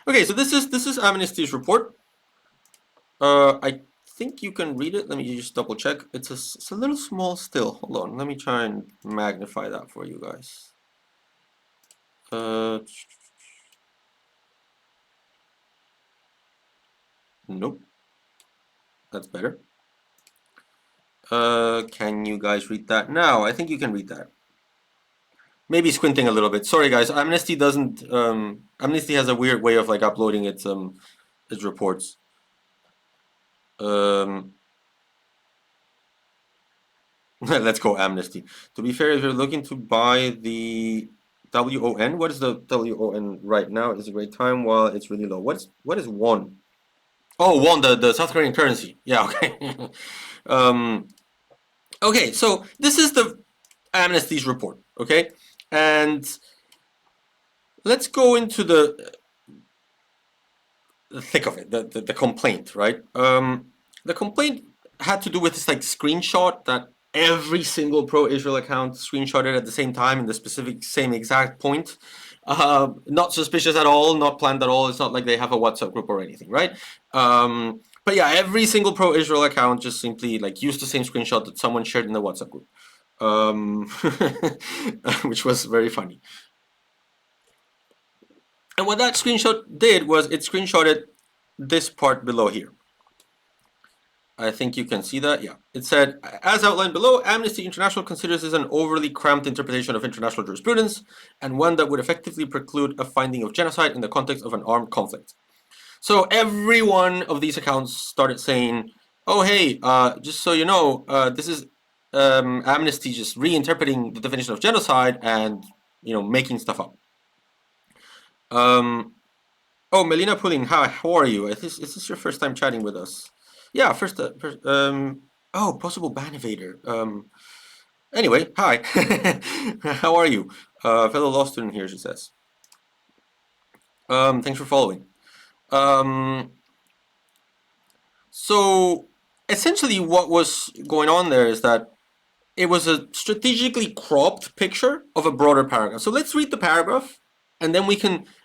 Okay, so this is Amnesty's report. I think you can read it. Let me just double check. It's a little small still. Hold on. Let me try and magnify that for you guys. Nope. That's better. Can you guys read that now? I think you can read that. Maybe squinting a little bit. Sorry, guys. Amnesty doesn't. Amnesty has a weird way of like uploading its reports. Let's go Amnesty. To be fair, if you're looking to buy the WON, what is the WON right now? Is a great time while it's really low. What is won? Oh, won, the South Korean currency. Yeah, okay. Okay, so this is the Amnesty's report, okay? And let's go into the thick of it, the complaint, right? The complaint had to do with this like screenshot that every single pro-Israel account screenshotted at the same time in the specific same exact point. Not suspicious at all, not planned at all. It's not like they have a WhatsApp group or anything, right? But yeah, every single pro-Israel account just simply like used the same screenshot that someone shared in the WhatsApp group, which was very funny. And what that screenshot did was it screenshotted this part below here. I think you can see that. Yeah. It said, as outlined below, Amnesty International considers this an overly cramped interpretation of international jurisprudence and one that would effectively preclude a finding of genocide in the context of an armed conflict. So every one of these accounts started saying, oh, hey, just so you know, this is Amnesty just reinterpreting the definition of genocide and, you know, making stuff up. Oh, Melina Pulling, hi, how are you? Is this your first time chatting with us? Yeah, oh, possible ban evader. Anyway, hi. How are you? Fellow law student here, she says. Thanks for following. So essentially what was going on there is that it was a strategically cropped picture of a broader paragraph. So let's read the paragraph, and then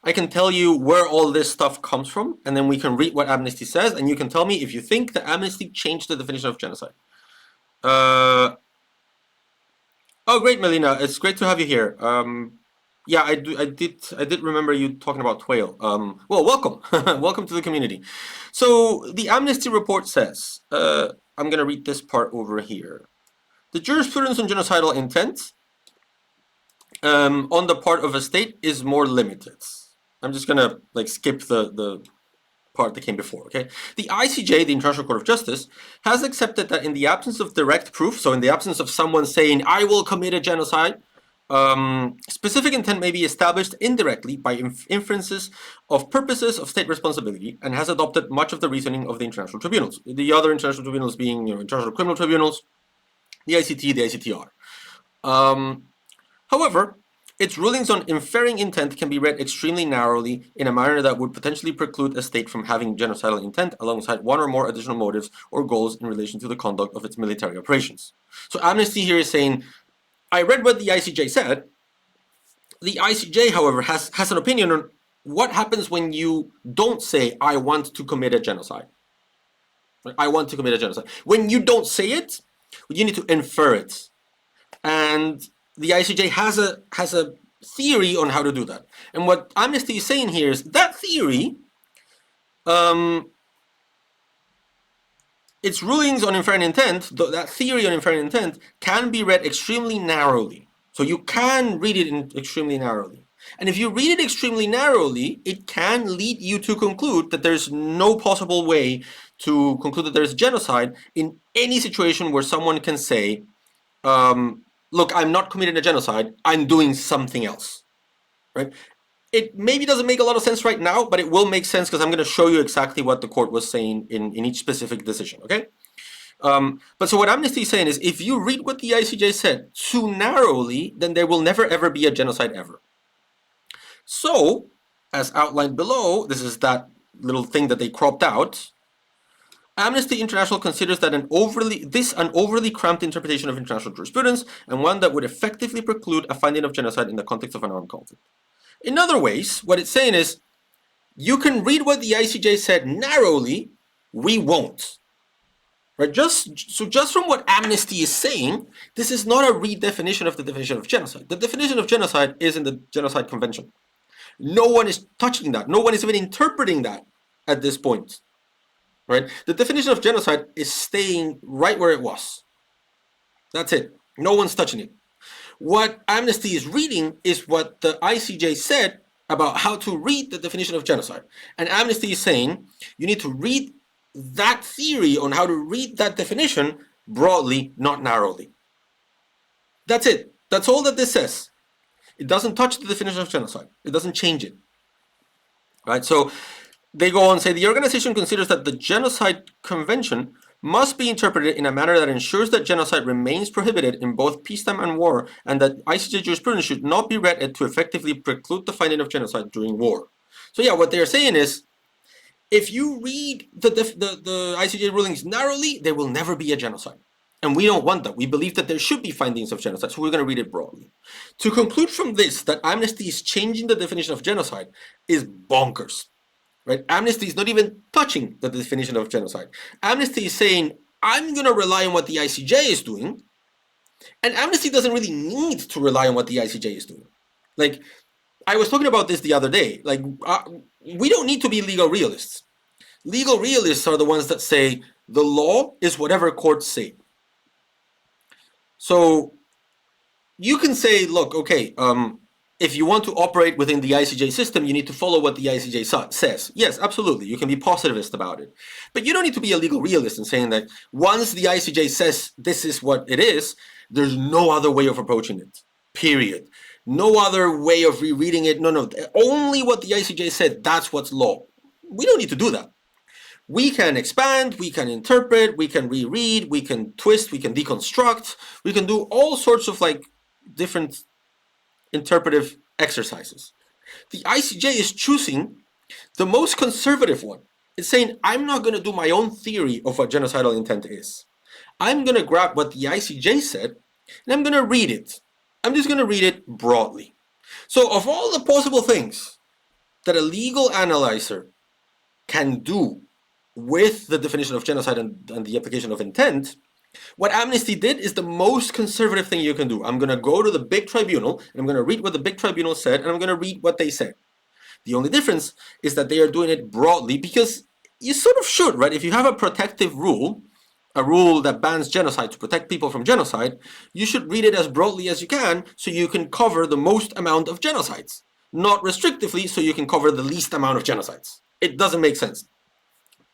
I can tell you where all this stuff comes from, and then we can read what Amnesty says, and you can tell me if you think that Amnesty changed the definition of genocide. Oh, great, Melina. It's great to have you here. Yeah, I did remember you talking about Twale. Well, welcome, welcome to the community. So the Amnesty report says, I'm gonna read this part over here. The jurisprudence on genocidal intent on the part of a state is more limited. I'm just gonna like skip the part that came before, okay? The ICJ, the International Court of Justice, has accepted that in the absence of direct proof, so in the absence of someone saying, I will commit a genocide, specific intent may be established indirectly by inferences of purposes of state responsibility, and has adopted much of the reasoning of the international tribunals. The other international tribunals being, international criminal tribunals, the ICT, the ICTR. However, its rulings on inferring intent can be read extremely narrowly in a manner that would potentially preclude a state from having genocidal intent alongside one or more additional motives or goals in relation to the conduct of its military operations. So Amnesty here is saying, I read what the ICJ said. The ICJ, however, has an opinion on what happens when you don't say, I want to commit a genocide. I want to commit a genocide. When you don't say it, you need to infer it. And the ICJ has a theory on how to do that. And what Amnesty is saying here is that theory, its rulings on inferring intent, that theory on inferring intent can be read extremely narrowly. So you can read it extremely narrowly. And if you read it extremely narrowly, it can lead you to conclude that there's no possible way to conclude that there's genocide in any situation where someone can say, look, I'm not committing a genocide, I'm doing something else, right? It maybe doesn't make a lot of sense right now, but it will make sense because I'm going to show you exactly what the court was saying in each specific decision, okay? But so what Amnesty is saying is, if you read what the ICJ said too narrowly, then there will never ever be a genocide ever. So, as outlined below, this is that little thing that they cropped out, Amnesty International considers that an overly cramped interpretation of international jurisprudence and one that would effectively preclude a finding of genocide in the context of an armed conflict. In other ways, what it's saying is, You can read what the ICJ said narrowly, we won't. Right? Just from what Amnesty is saying, this is not a redefinition of the definition of genocide. The definition of genocide is in the Genocide Convention. No one is touching that. No one is even interpreting that at this point. Right? The definition of genocide is staying right where it was. That's it. No one's touching it. What Amnesty is reading is what the ICJ said about how to read the definition of genocide. And Amnesty is saying you need to read that theory on how to read that definition broadly, not narrowly. That's it. That's all that this says. It doesn't touch the definition of genocide. It doesn't change it. Right? So they go on and say the organization considers that the Genocide Convention must be interpreted in a manner that ensures that genocide remains prohibited in both peacetime and war, and that ICJ jurisprudence should not be read to effectively preclude the finding of genocide during war. So yeah, what they're saying is, if you read the ICJ rulings narrowly, there will never be a genocide. And we don't want that. We believe that there should be findings of genocide, so we're going to read it broadly. To conclude from this that Amnesty is changing the definition of genocide is bonkers. Right? Amnesty is not even touching the definition of genocide. Amnesty is saying, I'm going to rely on what the ICJ is doing, and Amnesty doesn't really need to rely on what the ICJ is doing. Like, I was talking about this the other day. Like, we don't need to be legal realists. Legal realists are the ones that say the law is whatever courts say. So you can say, look, okay, if you want to operate within the ICJ system, you need to follow what the ICJ says. Yes, absolutely. You can be positivist about it. But you don't need to be a legal realist in saying that once the ICJ says this is what it is, there's no other way of approaching it. Period. No other way of rereading it. No. Only what the ICJ said, that's what's law. We don't need to do that. We can expand, we can interpret, we can reread, we can twist, we can deconstruct, we can do all sorts of like different interpretive exercises. The ICJ is choosing the most conservative one. It's saying, I'm not going to do my own theory of what genocidal intent is. I'm going to grab what the ICJ said, and I'm going to read it. I'm just going to read it broadly. So of all the possible things that a legal analyzer can do with the definition of genocide and the application of intent, what Amnesty did is the most conservative thing you can do. I'm going to go to the big tribunal, and I'm going to read what the big tribunal said, and I'm going to read what they said. The only difference is that they are doing it broadly, because you sort of should, right? If you have a protective rule, a rule that bans genocide to protect people from genocide, you should read it as broadly as you can so you can cover the most amount of genocides, not restrictively so you can cover the least amount of genocides. It doesn't make sense.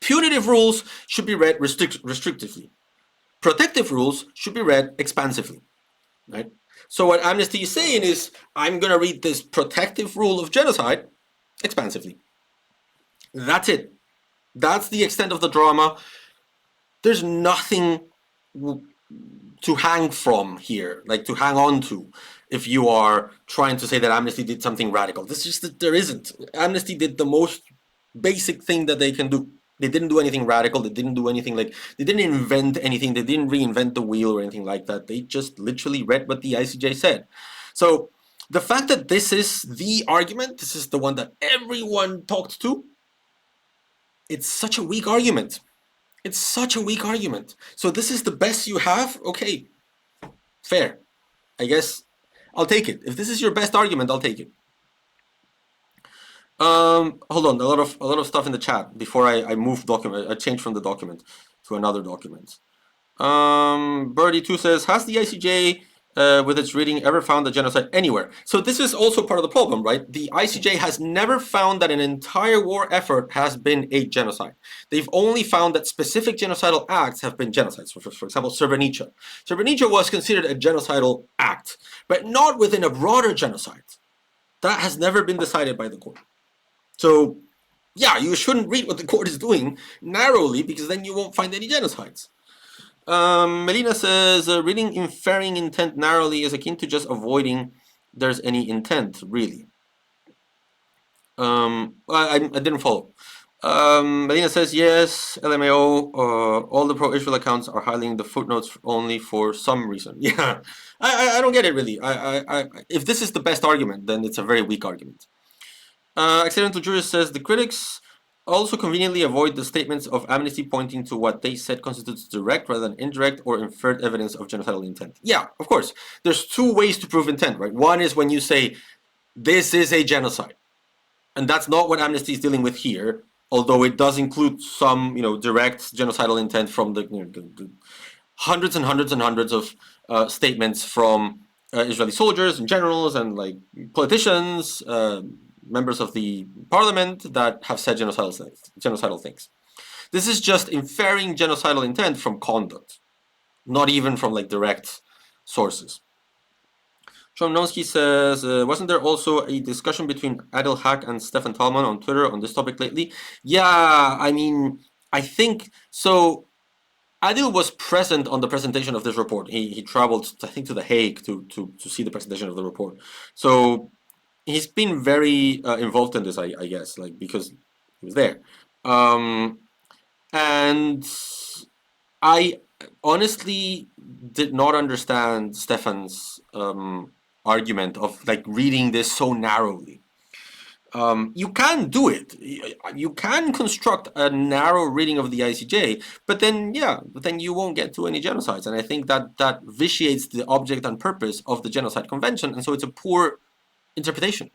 Punitive rules should be read restrictively. Protective rules should be read expansively, right? So what Amnesty is saying is, I'm going to read this protective rule of genocide expansively. That's it. That's the extent of the drama. There's nothing to hang from here, like to hang on to, if you are trying to say that Amnesty did something radical. This is just that there isn't. Amnesty did the most basic thing that they can do. They didn't do anything radical. They didn't do anything like, they didn't invent anything. They didn't reinvent the wheel or anything like that. They just literally read what the ICJ said. So the fact that this is the argument, this is the one that everyone talked to, it's such a weak argument. It's such a weak argument. So this is the best you have? Okay, fair. I guess I'll take it. If this is your best argument, I'll take it. Hold on, a lot of stuff in the chat before I move document. I change from the document to another document. Birdie2 says, has the ICJ with its reading ever found a genocide anywhere? So this is also part of the problem, right? The ICJ has never found that an entire war effort has been a genocide. They've only found that specific genocidal acts have been genocides. For example, Srebrenica. Srebrenica was considered a genocidal act, but not within a broader genocide. That has never been decided by the court. So, yeah, you shouldn't read what the court is doing narrowly, because then you won't find any genocides. Melina says, reading inferring intent narrowly is akin to just avoiding there's any intent, really. I didn't follow. Melina says, yes, LMAO, all the pro-Israel accounts are highlighting the footnotes only for some reason. Yeah, I don't get it, really. If this is the best argument, then it's a very weak argument. Accidental Jurist says the critics also conveniently avoid the statements of Amnesty pointing to what they said constitutes direct rather than indirect or inferred evidence of genocidal intent. Yeah, of course. There's two ways to prove intent, right? One is when you say, this is a genocide. And that's not what Amnesty is dealing with here, although it does include some, direct genocidal intent from the hundreds and hundreds and hundreds of statements from Israeli soldiers and generals and like politicians, members of the parliament that have said genocidal things. This is just inferring genocidal intent from conduct, not even from like direct sources. Chomnowski says, wasn't there also a discussion between Adil Haq and Stefan Talman on Twitter on this topic lately? Yeah, I mean, I think so. Adil was present on the presentation of this report. He traveled, I think, to The Hague to see the presentation of the report. So he's been very involved in this, I guess, like because he was there. And I honestly did not understand Stefan's argument of like reading this so narrowly. You can do it. You can construct a narrow reading of the ICJ, but then you won't get to any genocides. And I think that vitiates the object and purpose of the Genocide Convention, and so it's a poor interpretation.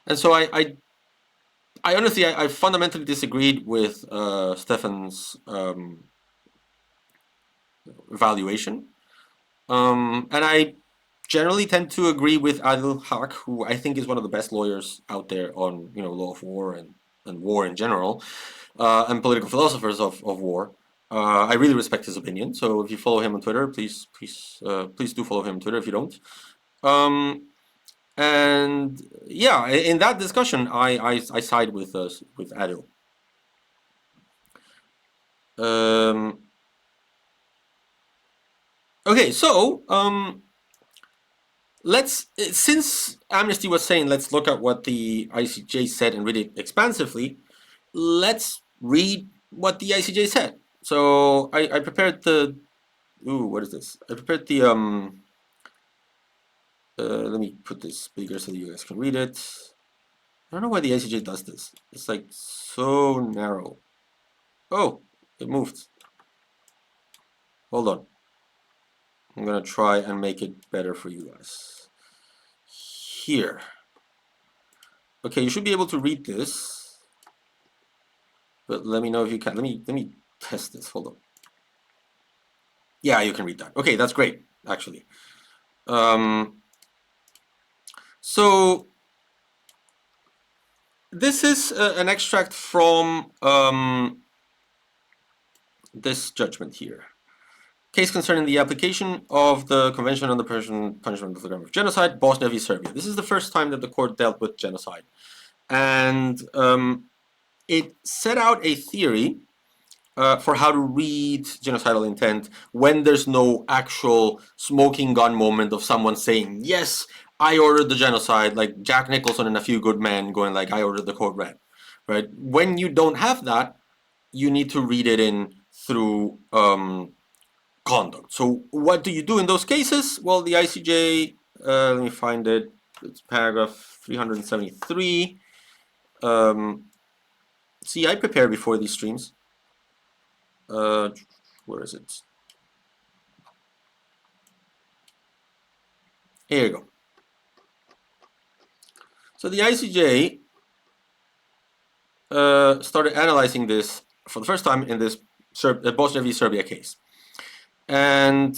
And so I honestly I fundamentally disagreed with Stefan's evaluation, and I generally tend to agree with Adil Haq, who I think is one of the best lawyers out there on law of war and war in general, and political philosophers of war. I really respect his opinion. So if you follow him on Twitter, please do follow him on Twitter if you don't. And yeah, in that discussion, I side with Adil. Okay, so since Amnesty was saying let's look at what the ICJ said and read it expansively, let's read what the ICJ said. So I prepared the what is this? I prepared the let me put this bigger so that you guys can read it. I don't know why the ICJ does this. It's like so narrow. Oh, it moved. Hold on. I'm gonna try and make it better for you guys. Here. Okay, you should be able to read this. But let me know if you can. Let me test this. Hold on. Yeah, you can read that. Okay, that's great, actually. So this is an extract from this judgment here. Case concerning the application of the Convention on the Punishment of the Crime of Genocide, Bosnia v. Serbia. This is the first time that the court dealt with genocide. And it set out a theory for how to read genocidal intent when there's no actual smoking gun moment of someone saying, yes, I ordered the genocide, like Jack Nicholson and A Few Good Men going like, I ordered the code red, right? When you don't have that, you need to read it in through conduct. So what do you do in those cases? Well, the ICJ, let me find it, it's paragraph 373. See, I prepare before these streams. Where is it? Here you go. So the ICJ started analyzing this for the first time in this Bosnia v. Serbia case. And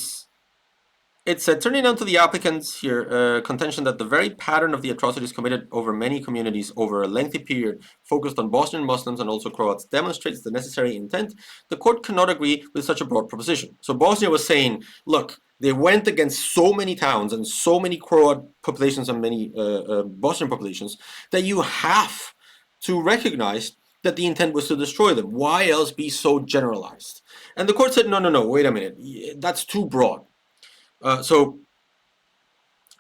it said, turning down to the applicants here, contention that the very pattern of the atrocities committed over many communities over a lengthy period focused on Bosnian Muslims and also Croats demonstrates the necessary intent, the court cannot agree with such a broad proposition. So Bosnia was saying, look, they went against so many towns and so many Croat populations and many Bosnian populations that you have to recognize that the intent was to destroy them. Why else be so generalized? And the court said, no, wait a minute, that's too broad. So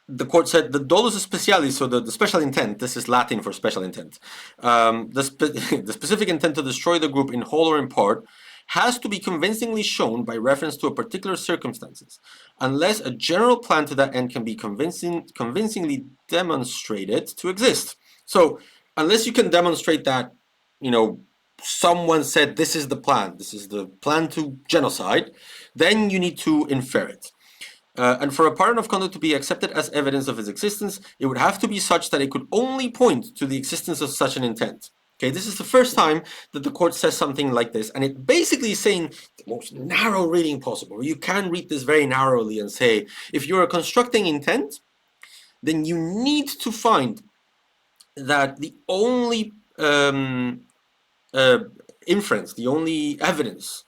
the court said the dolus specialis, so the special intent, this is Latin for special intent, the specific intent to destroy the group in whole or in part has to be convincingly shown by reference to a particular circumstances, unless a general plan to that end can be convincingly demonstrated to exist. So unless you can demonstrate that, someone said this is the plan to genocide, then you need to infer it. And for a pattern of conduct to be accepted as evidence of its existence, it would have to be such that it could only point to the existence of such an intent. Okay, this is the first time that the court says something like this, and it basically is saying the most narrow reading possible. You can read this very narrowly and say, if you're constructing intent, then you need to find that the only inference, the only evidence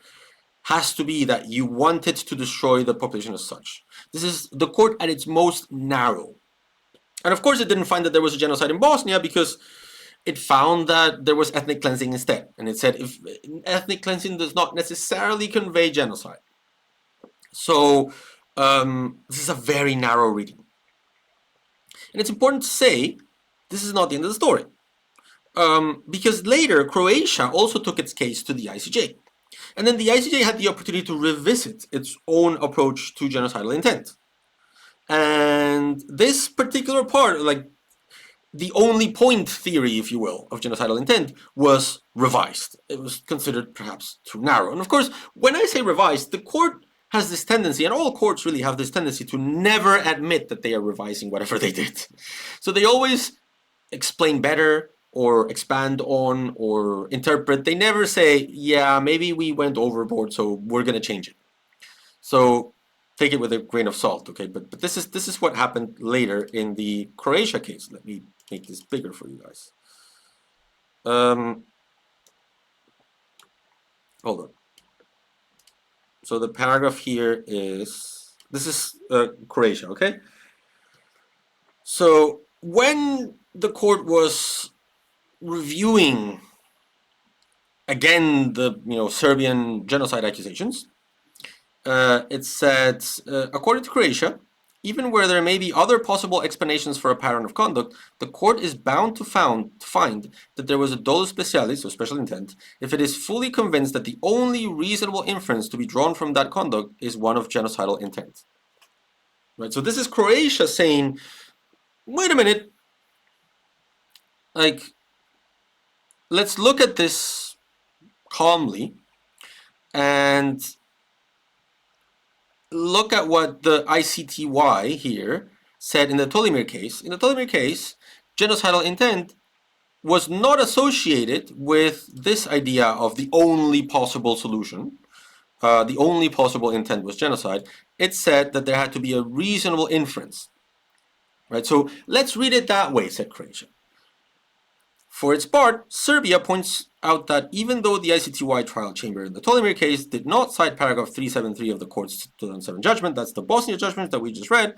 has to be that you wanted to destroy the population as such. This is the court at its most narrow. And of course, it didn't find that there was a genocide in Bosnia because it found that there was ethnic cleansing instead. And it said if ethnic cleansing does not necessarily convey genocide. So this is a very narrow reading. And it's important to say this is not the end of the story. Because later, Croatia also took its case to the ICJ. And then the ICJ had the opportunity to revisit its own approach to genocidal intent. And this particular part, like the only point theory, if you will, of genocidal intent was revised. It was considered perhaps too narrow. And of course, when I say revised, the court has this tendency, and all courts really have this tendency to never admit that they are revising whatever they did. So they always explain better, or expand on, or interpret. They never say, yeah, maybe we went overboard, so we're going to change it. So take it with a grain of salt, okay? But this is what happened later in the Croatia case. Let me make this bigger for you guys. Hold on. So the paragraph here is, this is Croatia, okay? So when the court was reviewing again the Serbian genocide accusations, it said, according to Croatia, even where there may be other possible explanations for a pattern of conduct, the court is bound to find that there was a dolus specialis, so special intent, if it is fully convinced that the only reasonable inference to be drawn from that conduct is one of genocidal intent. Right. So this is Croatia saying, wait a minute, like, let's look at this calmly and look at what the ICTY here said in the Tolimir case. In the Tolimir case, genocidal intent was not associated with this idea of the only possible solution. The only possible intent was genocide. It said that there had to be a reasonable inference. Right? So let's read it that way, said Croatia. For its part, Serbia points out that even though the ICTY trial chamber in the Tolimir case did not cite paragraph 373 of the court's 2007 judgment, that's the Bosnia judgment that we just read,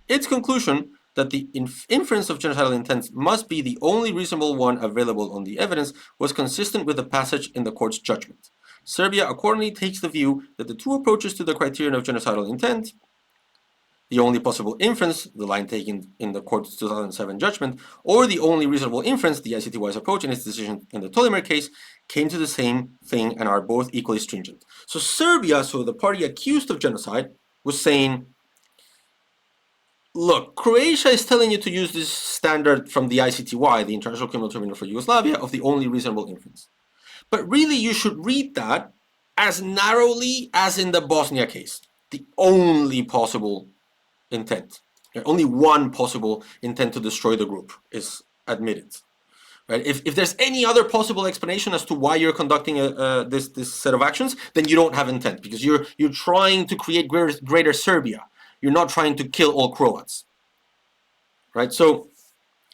its conclusion that the inference of genocidal intent must be the only reasonable one available on the evidence was consistent with the passage in the court's judgment. Serbia accordingly takes the view that the two approaches to the criterion of genocidal intent, the only possible inference, the line taken in the court's 2007 judgment, or the only reasonable inference, the ICTY's approach in its decision in the Tolimir case, came to the same thing and are both equally stringent. So Serbia, so the party accused of genocide, was saying, look, Croatia is telling you to use this standard from the ICTY, the International Criminal Tribunal for Yugoslavia, of the only reasonable inference. But really, you should read that as narrowly as in the Bosnia case, the only possible intent. Only one possible intent to destroy the group is admitted. Right? If there's any other possible explanation as to why you're conducting this set of actions, then you don't have intent, because you're trying to create greater Serbia. You're not trying to kill all Croats. Right? So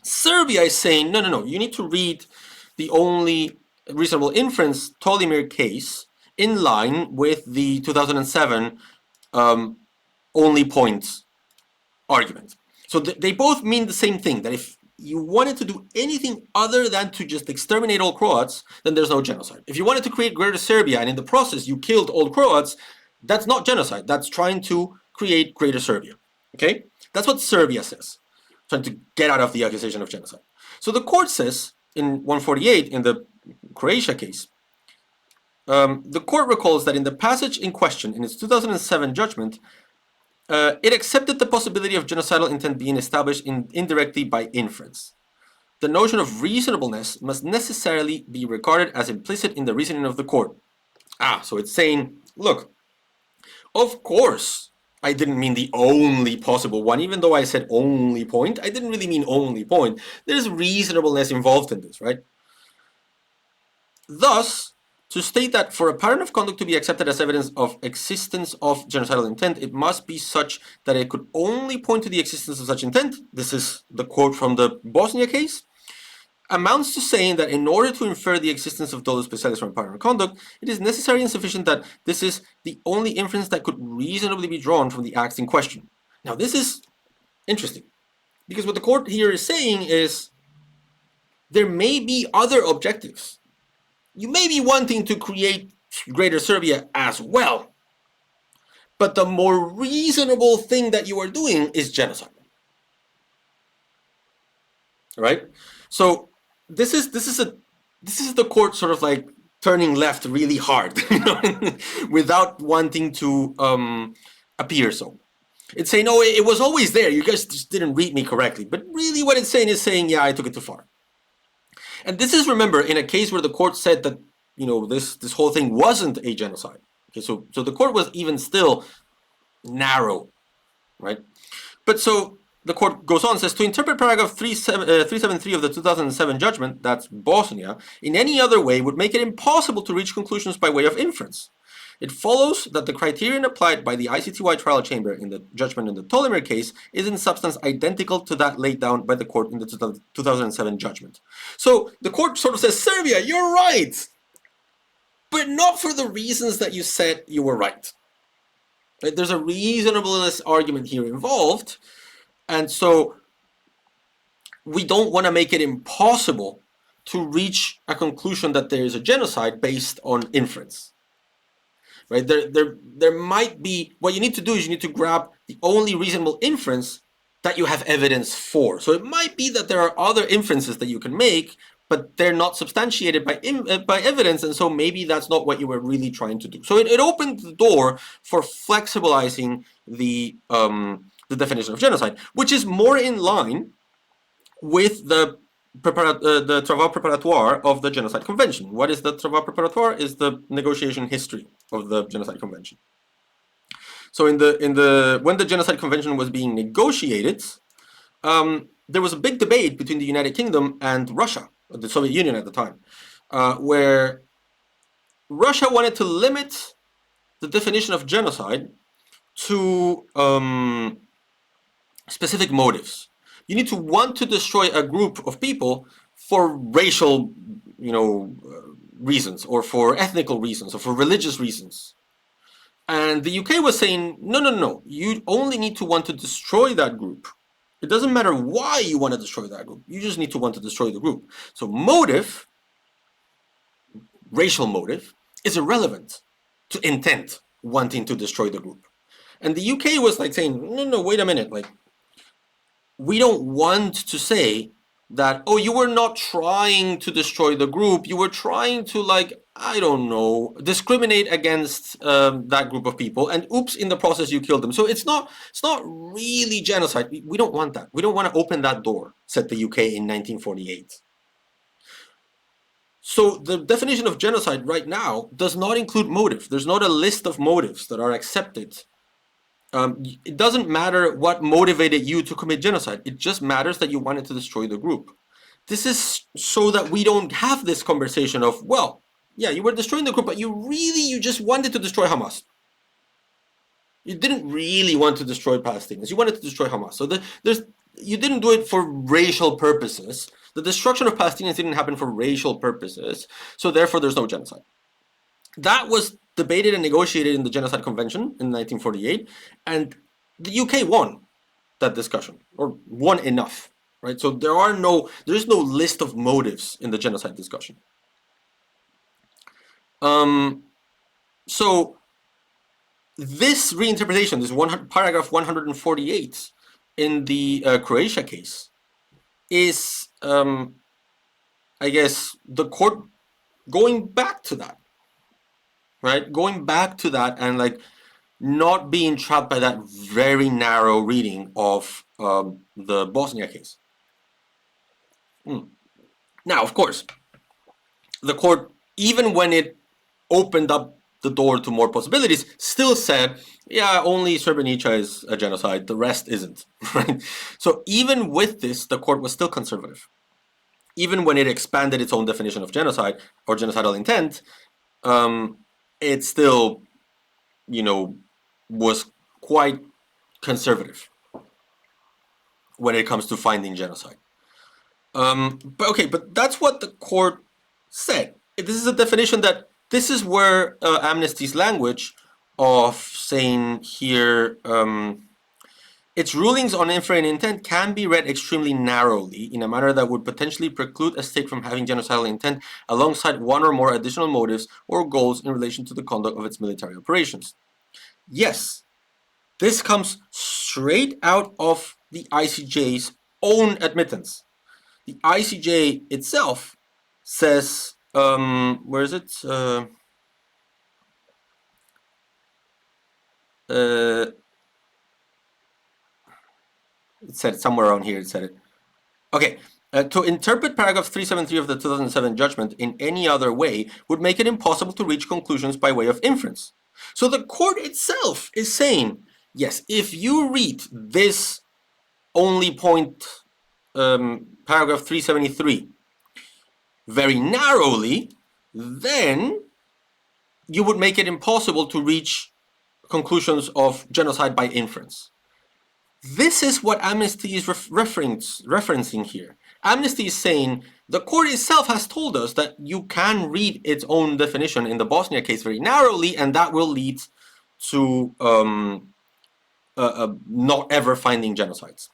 Serbia is saying, no, you need to read the only reasonable inference Tolimir case in line with the 2007 only point argument. So they both mean the same thing, that if you wanted to do anything other than to just exterminate all Croats, then there's no genocide. If you wanted to create greater Serbia and in the process you killed all Croats, that's not genocide. That's trying to create greater Serbia. Okay? That's what Serbia says, trying to get out of the accusation of genocide. So the court says in 148 in the Croatia case, the court recalls that in the passage in question in its 2007 judgment, it accepted the possibility of genocidal intent being established indirectly by inference. the notion of reasonableness must necessarily be regarded as implicit in the reasoning of the court. So it's saying, look, of course, I didn't mean the only possible one, even though I said only point. I didn't really mean only point. There's reasonableness involved in this, right? Thus, to state that for a pattern of conduct to be accepted as evidence of existence of genocidal intent, it must be such that it could only point to the existence of such intent. This is the quote from the Bosnia case. Amounts to saying that in order to infer the existence of dolus specialis from a pattern of conduct, it is necessary and sufficient that this is the only inference that could reasonably be drawn from the acts in question. Now, this is interesting, because what the court here is saying is there may be other objectives. You may be wanting to create Greater Serbia as well, but the more reasonable thing that you are doing is genocide. Right? So this is the court sort of like turning left really hard, without wanting to appear so. It's saying, no, it was always there. You guys just didn't read me correctly. But really what it's saying is saying, yeah, I took it too far. And this is, remember, in a case where the court said that, this whole thing wasn't a genocide. Okay, so the court was even still narrow, right? But so the court goes on, says, to interpret paragraph 373 of the 2007 judgment, that's Bosnia, in any other way would make it impossible to reach conclusions by way of inference. It follows that the criterion applied by the ICTY trial chamber in the judgment in the Ptolemy case is in substance identical to that laid down by the court in the 2007 judgment. So the court sort of says, Serbia, you're right, but not for the reasons that you said you were right. There's a reasonableness argument here involved, and so we don't want to make it impossible to reach a conclusion that there is a genocide based on inference. Right? There might be, what you need to do is you need to grab the only reasonable inference that you have evidence for. So it might be that there are other inferences that you can make, but they're not substantiated by evidence, and so maybe that's not what you were really trying to do. So it opened the door for flexibilizing the definition of genocide, which is more in line with the travaux préparatoire of the Genocide Convention. What is the travaux préparatoire? Is the negotiation history of the Genocide Convention. So when the Genocide Convention was being negotiated, there was a big debate between the United Kingdom and Russia, the Soviet Union at the time, where Russia wanted to limit the definition of genocide to specific motives. You need to want to destroy a group of people for racial, reasons, or for ethnical reasons, or for religious reasons. And the UK was saying, no, you only need to want to destroy that group. It doesn't matter why you want to destroy that group. You just need to want to destroy the group. So motive, racial motive, is irrelevant to intent, wanting to destroy the group. And the UK was like saying, no, wait a minute, like, we don't want to say that, oh, you were not trying to destroy the group, you were trying to, like, I don't know, discriminate against that group of people, and oops, in the process you killed them. So it's not really genocide. We don't want that. We don't want to open that door, said the UK in 1948. So the definition of genocide right now does not include motive. There's not a list of motives that are accepted. It doesn't matter what motivated you to commit genocide. It just matters that you wanted to destroy the group. This is so that we don't have this conversation of, well, yeah, you were destroying the group, but you just wanted to destroy Hamas. You didn't really want to destroy Palestinians. You wanted to destroy Hamas. So you didn't do it for racial purposes. The destruction of Palestinians didn't happen for racial purposes. So therefore, there's no genocide. That was debated and negotiated in the Genocide Convention in 1948, and the UK won that discussion, or won enough, right? So there's no list of motives in the genocide discussion. So this reinterpretation, this paragraph 148 in the Croatia case, is, I guess, the court going back to that. Right, going back to that and like not being trapped by that very narrow reading of the Bosnia case. Now, of course, the court, even when it opened up the door to more possibilities, still said, yeah, only Srebrenica is a genocide, the rest isn't, right? So even with this, the court was still conservative. Even when it expanded its own definition of genocide or genocidal intent, it still, was quite conservative when it comes to finding genocide. But that's what the court said. This is a definition that this is where Amnesty's language of saying here its rulings on inferring intent can be read extremely narrowly in a manner that would potentially preclude a state from having genocidal intent alongside one or more additional motives or goals in relation to the conduct of its military operations. Yes, this comes straight out of the ICJ's own admittance. The ICJ itself says, where is it? It said it somewhere around here. It said it. Okay. To interpret paragraph 373 of the 2007 judgment in any other way would make it impossible to reach conclusions by way of inference. So the court itself is saying, yes, if you read this only point, paragraph 373, very narrowly, then you would make it impossible to reach conclusions of genocide by inference. This is what Amnesty is referencing here. Amnesty is saying the court itself has told us that you can read its own definition in the Bosnia case very narrowly, and that will lead to not ever finding genocides.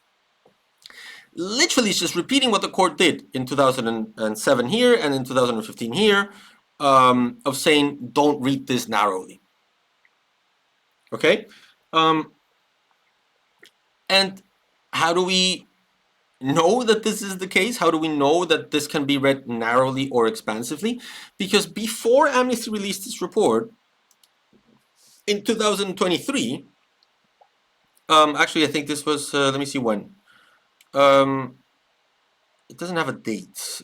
Literally, it's just repeating what the court did in 2007 here and in 2015 here, of saying don't read this narrowly. Okay? And how do we know that this is the case? How do we know that this can be read narrowly or expansively? Because before Amnesty released its report in 2023, actually, I think this was, let me see when. It doesn't have a date.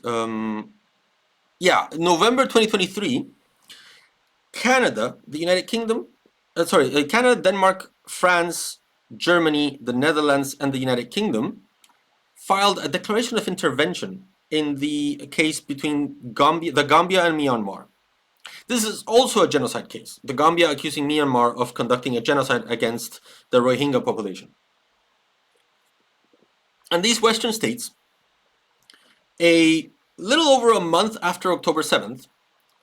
Yeah, November 2023, Canada, the United Kingdom, Canada, Denmark, France, Germany, the Netherlands, and the United Kingdom filed a declaration of intervention in the case between the Gambia and Myanmar. This is also a genocide case, the Gambia accusing Myanmar of conducting a genocide against the Rohingya population. And these Western states, a little over a month after October 7th,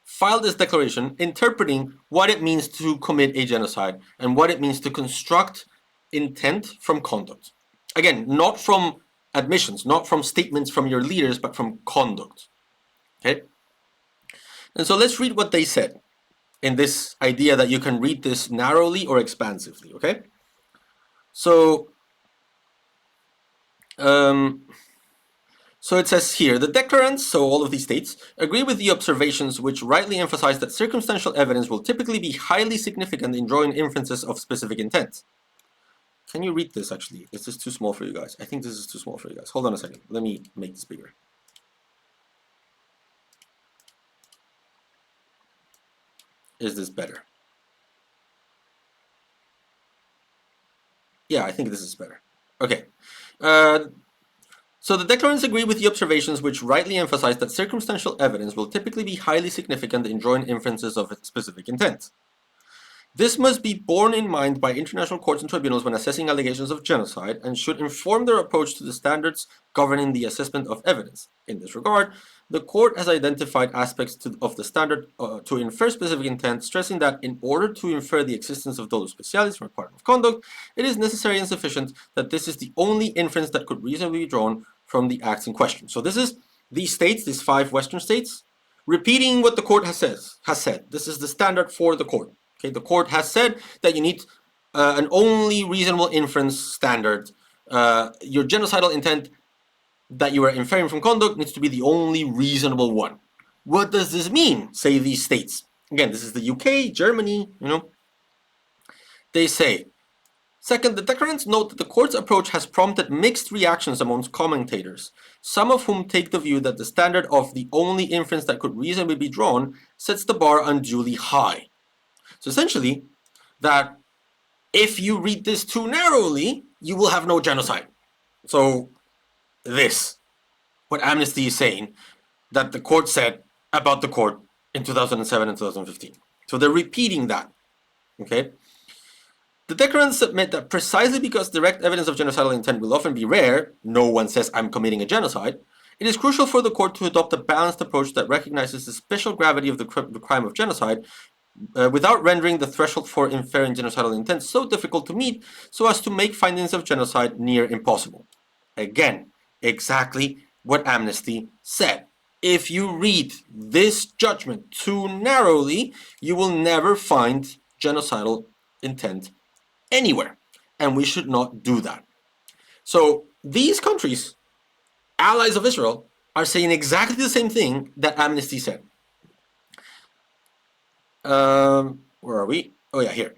filed this declaration interpreting what it means to commit a genocide and what it means to construct intent from conduct. Again, not from admissions, not from statements from your leaders, but from conduct. Okay? And so let's read what they said in this idea that you can read this narrowly or expansively. Okay? So it says here, the declarants, so all of these states, agree with the observations which rightly emphasize that circumstantial evidence will typically be highly significant in drawing inferences of specific intent. Can you read this, actually? Is this too small for you guys? I think this is too small for you guys. Hold on a second. Let me make this bigger. Is this better? Yeah, I think this is better. Okay. So the declarants agree with the observations which rightly emphasize that circumstantial evidence will typically be highly significant in drawing inferences of specific intent. This must be borne in mind by international courts and tribunals when assessing allegations of genocide and should inform their approach to the standards governing the assessment of evidence. In this regard, the court has identified aspects of the standard to infer specific intent, stressing that in order to infer the existence of dolus specialis from a pattern of conduct, it is necessary and sufficient that this is the only inference that could reasonably be drawn from the acts in question. So this is these states, these 5 Western states, repeating what the court has said. This is the standard for the court. Okay, the court has said that you need an only reasonable inference standard. Your genocidal intent that you are inferring from conduct needs to be the only reasonable one. What does this mean, say these states? Again, this is the UK, Germany, They say, Second, the declarants note that the court's approach has prompted mixed reactions amongst commentators, some of whom take the view that the standard of the only inference that could reasonably be drawn sets the bar unduly high. So essentially, that if you read this too narrowly, you will have no genocide. So this, what Amnesty is saying, that the court said about the court in 2007 and 2015. So they're repeating that, okay? The declarants submit that precisely because direct evidence of genocidal intent will often be rare, no one says I'm committing a genocide, it is crucial for the court to adopt a balanced approach that recognizes the special gravity of the crime of genocide without rendering the threshold for inferring genocidal intent so difficult to meet so as to make findings of genocide near impossible. Again, exactly what Amnesty said. If you read this judgment too narrowly, you will never find genocidal intent anywhere, and we should not do that. So these countries, allies of Israel, are saying exactly the same thing that Amnesty said. Where are we? Oh yeah, here.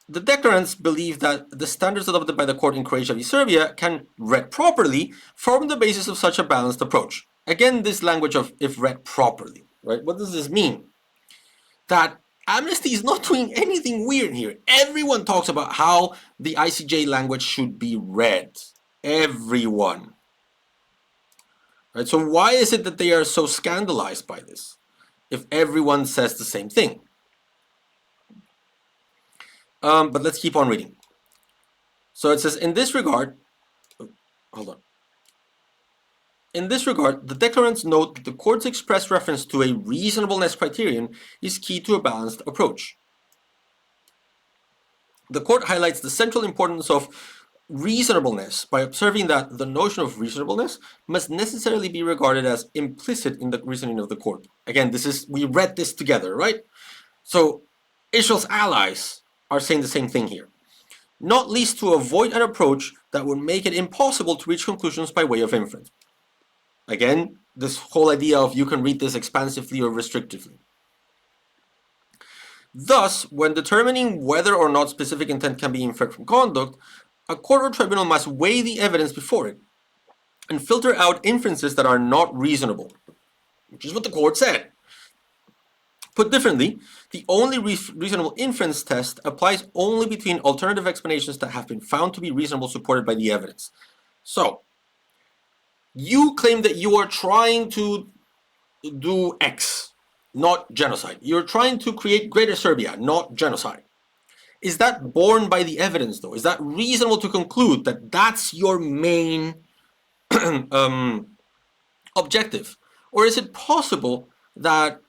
The declarants believe that the standards adopted by the court in Croatia v. Serbia can, read properly, form the basis of such a balanced approach. Again, this language of if read properly, right? What does this mean? That Amnesty is not doing anything weird here. Everyone talks about how the ICJ language should be read. Everyone. Right? So why is it that they are so scandalized by this if everyone says the same thing? But let's keep on reading. So it says, in this regard, hold on. In this regard, the declarants note that the court's express reference to a reasonableness criterion is key to a balanced approach. The court highlights the central importance of reasonableness by observing that the notion of reasonableness must necessarily be regarded as implicit in the reasoning of the court. Again, we read this together, right? So Israel's allies are saying the same thing here, not least to avoid an approach that would make it impossible to reach conclusions by way of inference. Again, this whole idea of you can read this expansively or restrictively. Thus, when determining whether or not specific intent can be inferred from conduct, a court or tribunal must weigh the evidence before it and filter out inferences that are not reasonable, which is what the court said. Put differently, the only reasonable inference test applies only between alternative explanations that have been found to be reasonable supported by the evidence. So, you claim that you are trying to do X, not genocide. You're trying to create Greater Serbia, not genocide. Is that borne by the evidence, though? Is that reasonable to conclude that that's your main objective? Or is it possible that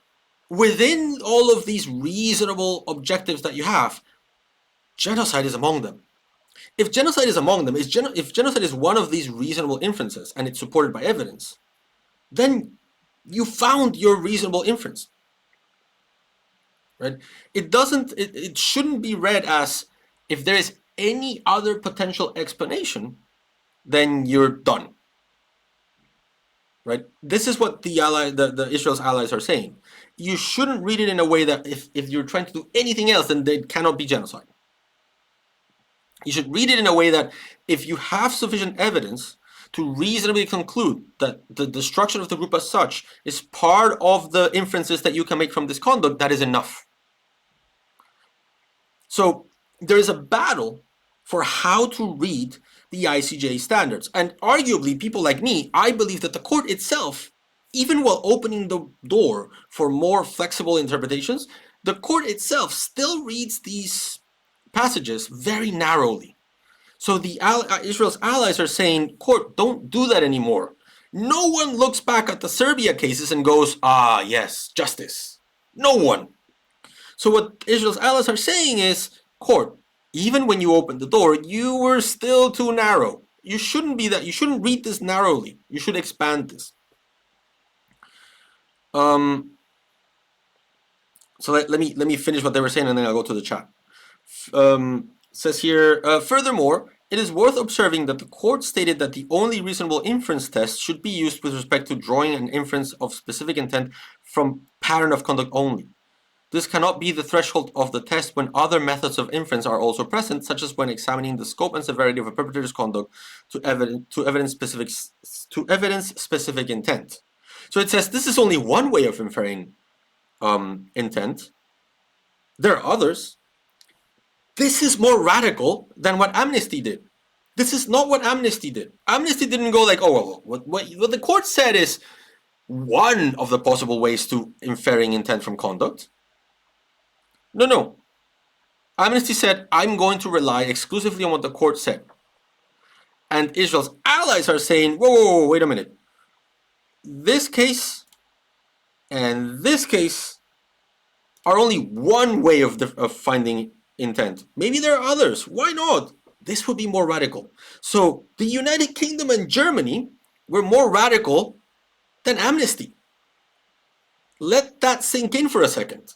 within all of these reasonable objectives that you have, genocide is among them? If genocide is among them, if genocide is one of these reasonable inferences and it's supported by evidence, then you found your reasonable inference. Right? It shouldn't be read as if there is any other potential explanation, then you're done. Right? This is what the Israel's allies are saying. You shouldn't read it in a way that if you're trying to do anything else, then it cannot be genocide. You should read it in a way that if you have sufficient evidence to reasonably conclude that the destruction of the group as such is part of the inferences that you can make from this conduct, that is enough. So there is a battle for how to read the ICJ standards. And arguably, people like me, I believe that the court itself, even while opening the door for more flexible interpretations, the court itself still reads these passages very narrowly. So the Israel's allies are saying, court, don't do that anymore. No one looks back at the Serbia cases and goes, ah, yes, justice. No one. So what Israel's allies are saying is, court, even when you opened the door, you were still too narrow. You shouldn't be that. You shouldn't read this narrowly. You should expand this. So let me finish what they were saying, and then I'll go to the chat. Says here, furthermore, it is worth observing that the court stated that the only reasonable inference test should be used with respect to drawing an inference of specific intent from pattern of conduct only. This cannot be the threshold of the test when other methods of inference are also present, such as when examining the scope and severity of a perpetrator's conduct to evidence specific intent. So it says this is only one way of inferring intent. There are others. This is more radical than what Amnesty did. This is not what Amnesty did. Amnesty didn't go like, oh, well, what the court said is one of the possible ways to inferring intent from conduct. No. Amnesty said, I'm going to rely exclusively on what the court said. And Israel's allies are saying, whoa, wait a minute. This case and this case are only one way of finding intent. Maybe there are others. Why not? This would be more radical. So the United Kingdom and Germany were more radical than Amnesty. Let that sink in for a second.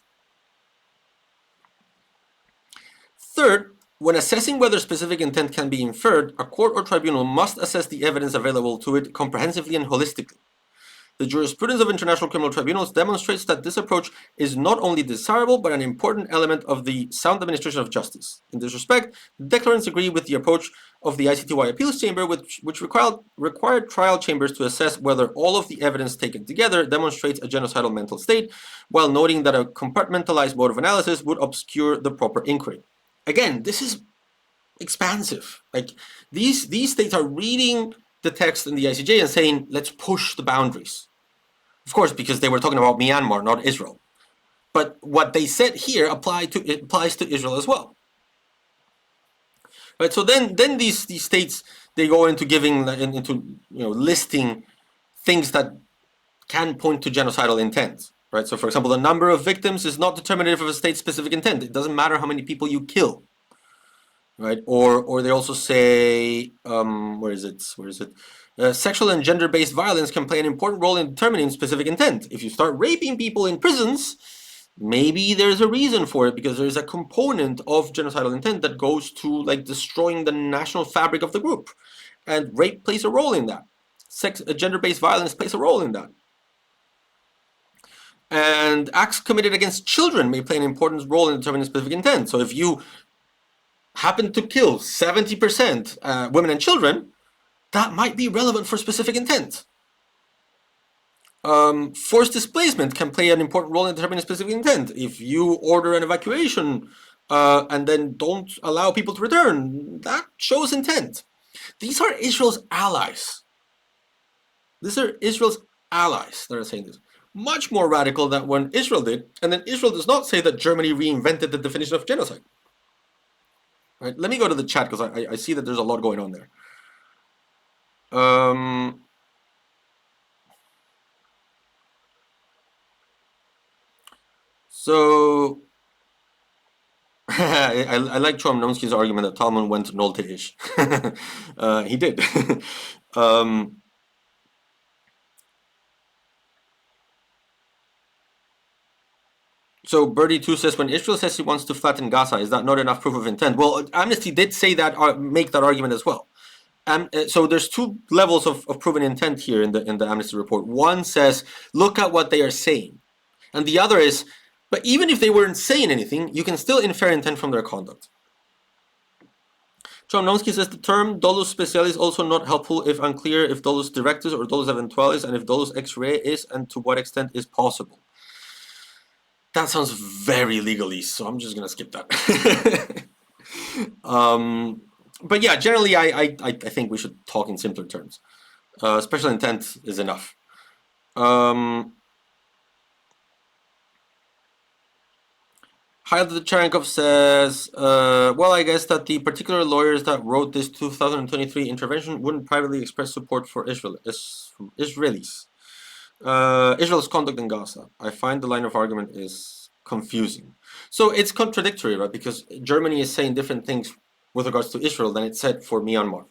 Third, when assessing whether specific intent can be inferred, a court or tribunal must assess the evidence available to it comprehensively and holistically. The jurisprudence of international criminal tribunals demonstrates that this approach is not only desirable, but an important element of the sound administration of justice. In this respect, declarants agree with the approach of the ICTY Appeals Chamber, which required trial chambers to assess whether all of the evidence taken together demonstrates a genocidal mental state, while noting that a compartmentalized mode of analysis would obscure the proper inquiry. Again, this is expansive. Like these states are reading the text in the ICJ and saying, let's push the boundaries. Of course, because they were talking about Myanmar, not Israel. But what they said here applies to Israel as well. Right. So then these states, they go into listing things that can point to genocidal intent. Right. So for example, the number of victims is not determinative of a state-specific intent. It doesn't matter how many people you kill. Right. Or they also say, where is it? Sexual and gender-based violence can play an important role in determining specific intent. If you start raping people in prisons, maybe there's a reason for it, because there's a component of genocidal intent that goes to like destroying the national fabric of the group, and rape plays a role in that. Gender-based violence plays a role in that. And acts committed against children may play an important role in determining specific intent. So if you happen to kill 70% women and children, that might be relevant for specific intent. Forced displacement can play an important role in determining specific intent. If you order an evacuation and then don't allow people to return, that shows intent. These are Israel's allies. These are Israel's allies that are saying this. Much more radical than when Israel did. And then Israel does not say that Germany reinvented the definition of genocide. Right? Let me go to the chat because I see that there's a lot going on there. So I like Chomnomsky's argument that Talmud went null-to-ish. He did. So Birdie2 says, when Israel says he wants to flatten Gaza, is that not enough proof of intent? Well, Amnesty did say that, make that argument as well. So there's two levels of proven intent here in the Amnesty report. One says, look at what they are saying. And the other is, but even if they weren't saying anything, you can still infer intent from their conduct. Chomnomsky says the term dolus specialis is also not helpful if unclear if dolus directus or dolus eventualis, and if dolus ex re is, and to what extent is possible. That sounds very legalese, so I'm just going to skip that. But yeah, generally, I think we should talk in simpler terms. Special intent is enough. Hayat Charenkov says, well, I guess that the particular lawyers that wrote this 2023 intervention wouldn't privately express support for Israelis. Israel's conduct in Gaza. I find the line of argument is confusing. So it's contradictory, right? Because Germany is saying different things with regards to Israel than it said for Myanmar.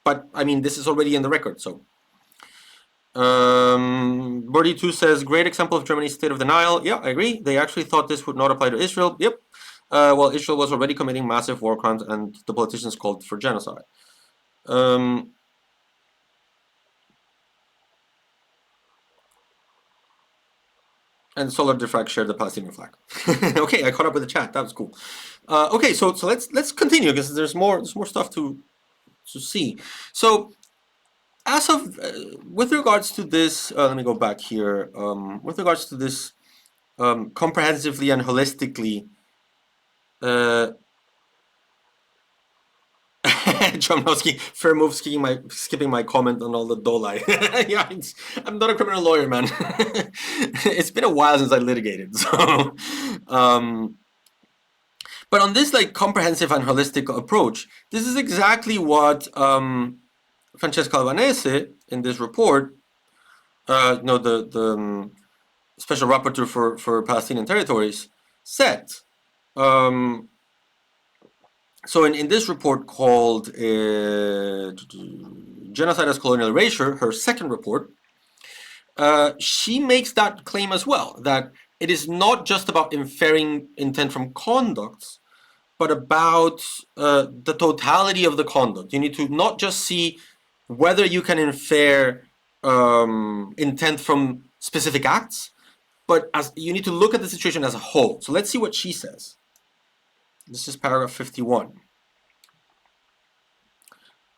But, I mean, this is already in the record, so. Birdie2 says, great example of Germany's state of denial. Yeah, I agree. They actually thought this would not apply to Israel. Yep. Well, Israel was already committing massive war crimes and the politicians called for genocide. and Solar Diffract share the Palestinian flag. Okay, I caught up with the chat. That was cool. Okay, so let's continue because there's more stuff to see. So as of with regards to this, let me go back here. With regards to this comprehensively and holistically. Chomnowski, fair move, skipping my comment on all the dolai. Yeah, I'm not a criminal lawyer, man. It's been a while since I litigated, so. But on this like comprehensive and holistic approach, this is exactly what Francesca Albanese in this report, the special rapporteur for Palestinian territories, said. So in this report called Genocide as Colonial Erasure, her second report, she makes that claim as well, that it is not just about inferring intent from conducts, but about the totality of the conduct. You need to not just see whether you can infer intent from specific acts, but as you need to look at the situation as a whole. So let's see what she says. This is paragraph 51.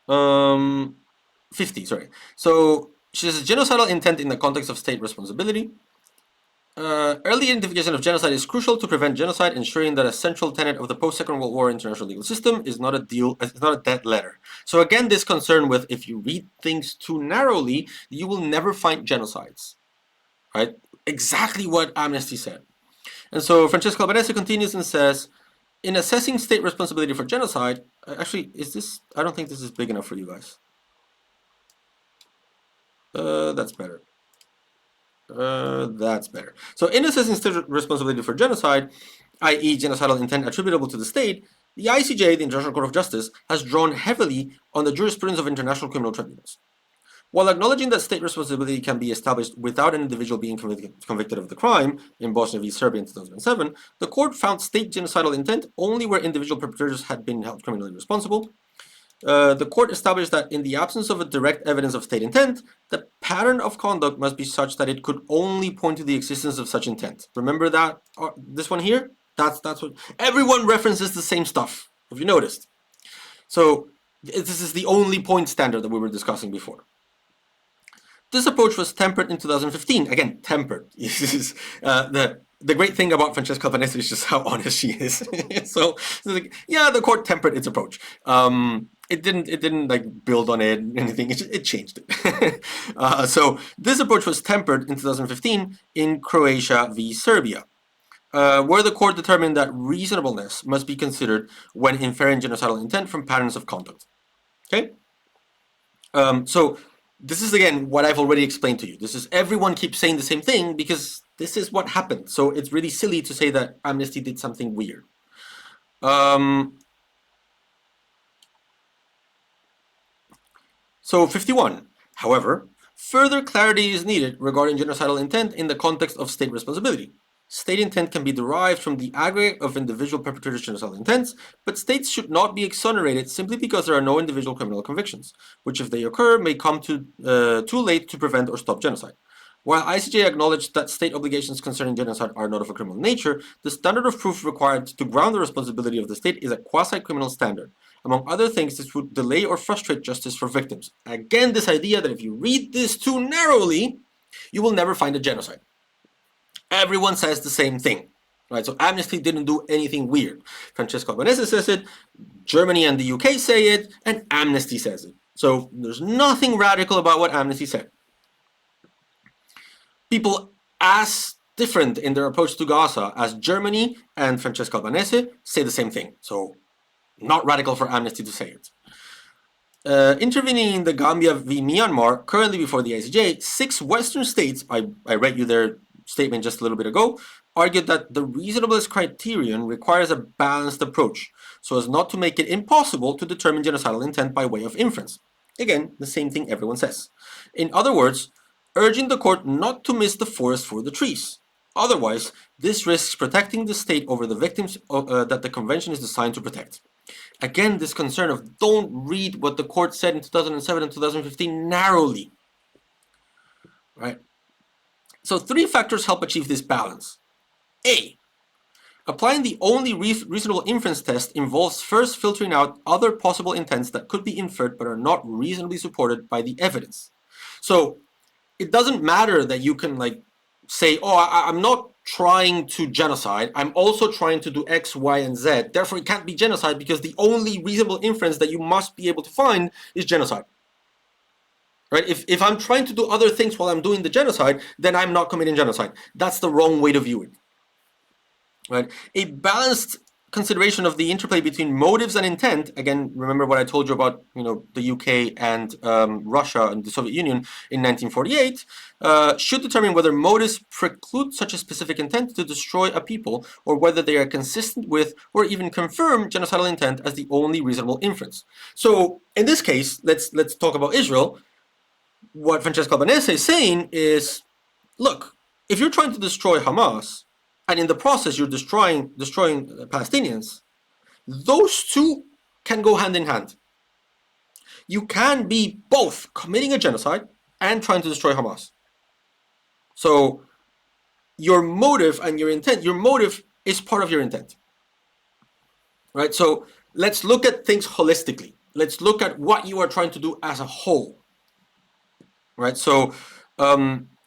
50, sorry. So she says genocidal intent in the context of state responsibility. Early identification of genocide is crucial to prevent genocide, ensuring that a central tenet of the post-Second World War international legal system is not a dead letter. So again, this concern with if you read things too narrowly, you will never find genocides, right? Exactly what Amnesty said. And so Francesca Albanese continues and says, in assessing state responsibility for genocide, actually, is this, I don't think this is big enough for you guys. That's better. That's better. So in assessing state responsibility for genocide, i.e. genocidal intent attributable to the state, the ICJ, the International Court of Justice, has drawn heavily on the jurisprudence of international criminal tribunals. While acknowledging that state responsibility can be established without an individual being convicted of the crime, in Bosnia v. Serbia in 2007, the court found state genocidal intent only where individual perpetrators had been held criminally responsible. The court established that in the absence of a direct evidence of state intent, the pattern of conduct must be such that it could only point to the existence of such intent. Remember that, this one here? That's what, everyone references the same stuff, if you noticed. So this is the only point standard that we were discussing before. This approach was tempered in 2015. Again, tempered. This is the great thing about Francesca Albanese is just how honest she is. So like, yeah, the court tempered its approach. It didn't like build on it or anything. It changed it. So this approach was tempered in 2015 in Croatia v. Serbia, where the court determined that reasonableness must be considered when inferring genocidal intent from patterns of conduct. Okay. So this is again what I've already explained to you. This is everyone keeps saying the same thing because this is what happened. So it's really silly to say that Amnesty did something weird. So 51. However, further clarity is needed regarding genocidal intent in the context of state responsibility. State intent can be derived from the aggregate of individual perpetrators' genocidal intents, but states should not be exonerated simply because there are no individual criminal convictions, which if they occur may come too late to prevent or stop genocide. While ICJ acknowledged that state obligations concerning genocide are not of a criminal nature, the standard of proof required to ground the responsibility of the state is a quasi-criminal standard. Among other things, this would delay or frustrate justice for victims. Again, this idea that if you read this too narrowly, you will never find a genocide. Everyone says the same thing, right? So Amnesty didn't do anything weird. Francesca Albanese says it, Germany and the UK say it, and Amnesty says it. So there's nothing radical about what Amnesty said. People as different in their approach to Gaza as Germany and Francesca Albanese say the same thing. So not radical for Amnesty to say it. Intervening in the Gambia v. Myanmar, currently before the ICJ, 6 Western states, I read you their statement just a little bit ago, argued that the reasonableness criterion requires a balanced approach, so as not to make it impossible to determine genocidal intent by way of inference. Again, the same thing everyone says. In other words, urging the court not to miss the forest for the trees. Otherwise, this risks protecting the state over the victims that the convention is designed to protect. Again, this concern of don't read what the court said in 2007 and 2015 narrowly. Right? So 3 factors help achieve this balance. A. Applying the only reasonable inference test involves first filtering out other possible intents that could be inferred but are not reasonably supported by the evidence. So it doesn't matter that you can like say, oh, I'm not trying to genocide, I'm also trying to do X, Y, and Z, therefore it can't be genocide because the only reasonable inference that you must be able to find is genocide. Right? If I'm trying to do other things while I'm doing the genocide, then I'm not committing genocide. That's the wrong way to view it. Right? A balanced consideration of the interplay between motives and intent, again, remember what I told you about, the UK and Russia and the Soviet Union in 1948, should determine whether motives preclude such a specific intent to destroy a people, or whether they are consistent with or even confirm genocidal intent as the only reasonable inference. So in this case, let's talk about Israel. What Francesca Albanese is saying is, look, if you're trying to destroy Hamas, and in the process you're destroying Palestinians, those two can go hand in hand. You can be both committing a genocide and trying to destroy Hamas. So your motive and your intent, your motive is part of your intent. Right? So let's look at things holistically. Let's look at what you are trying to do as a whole. Right? So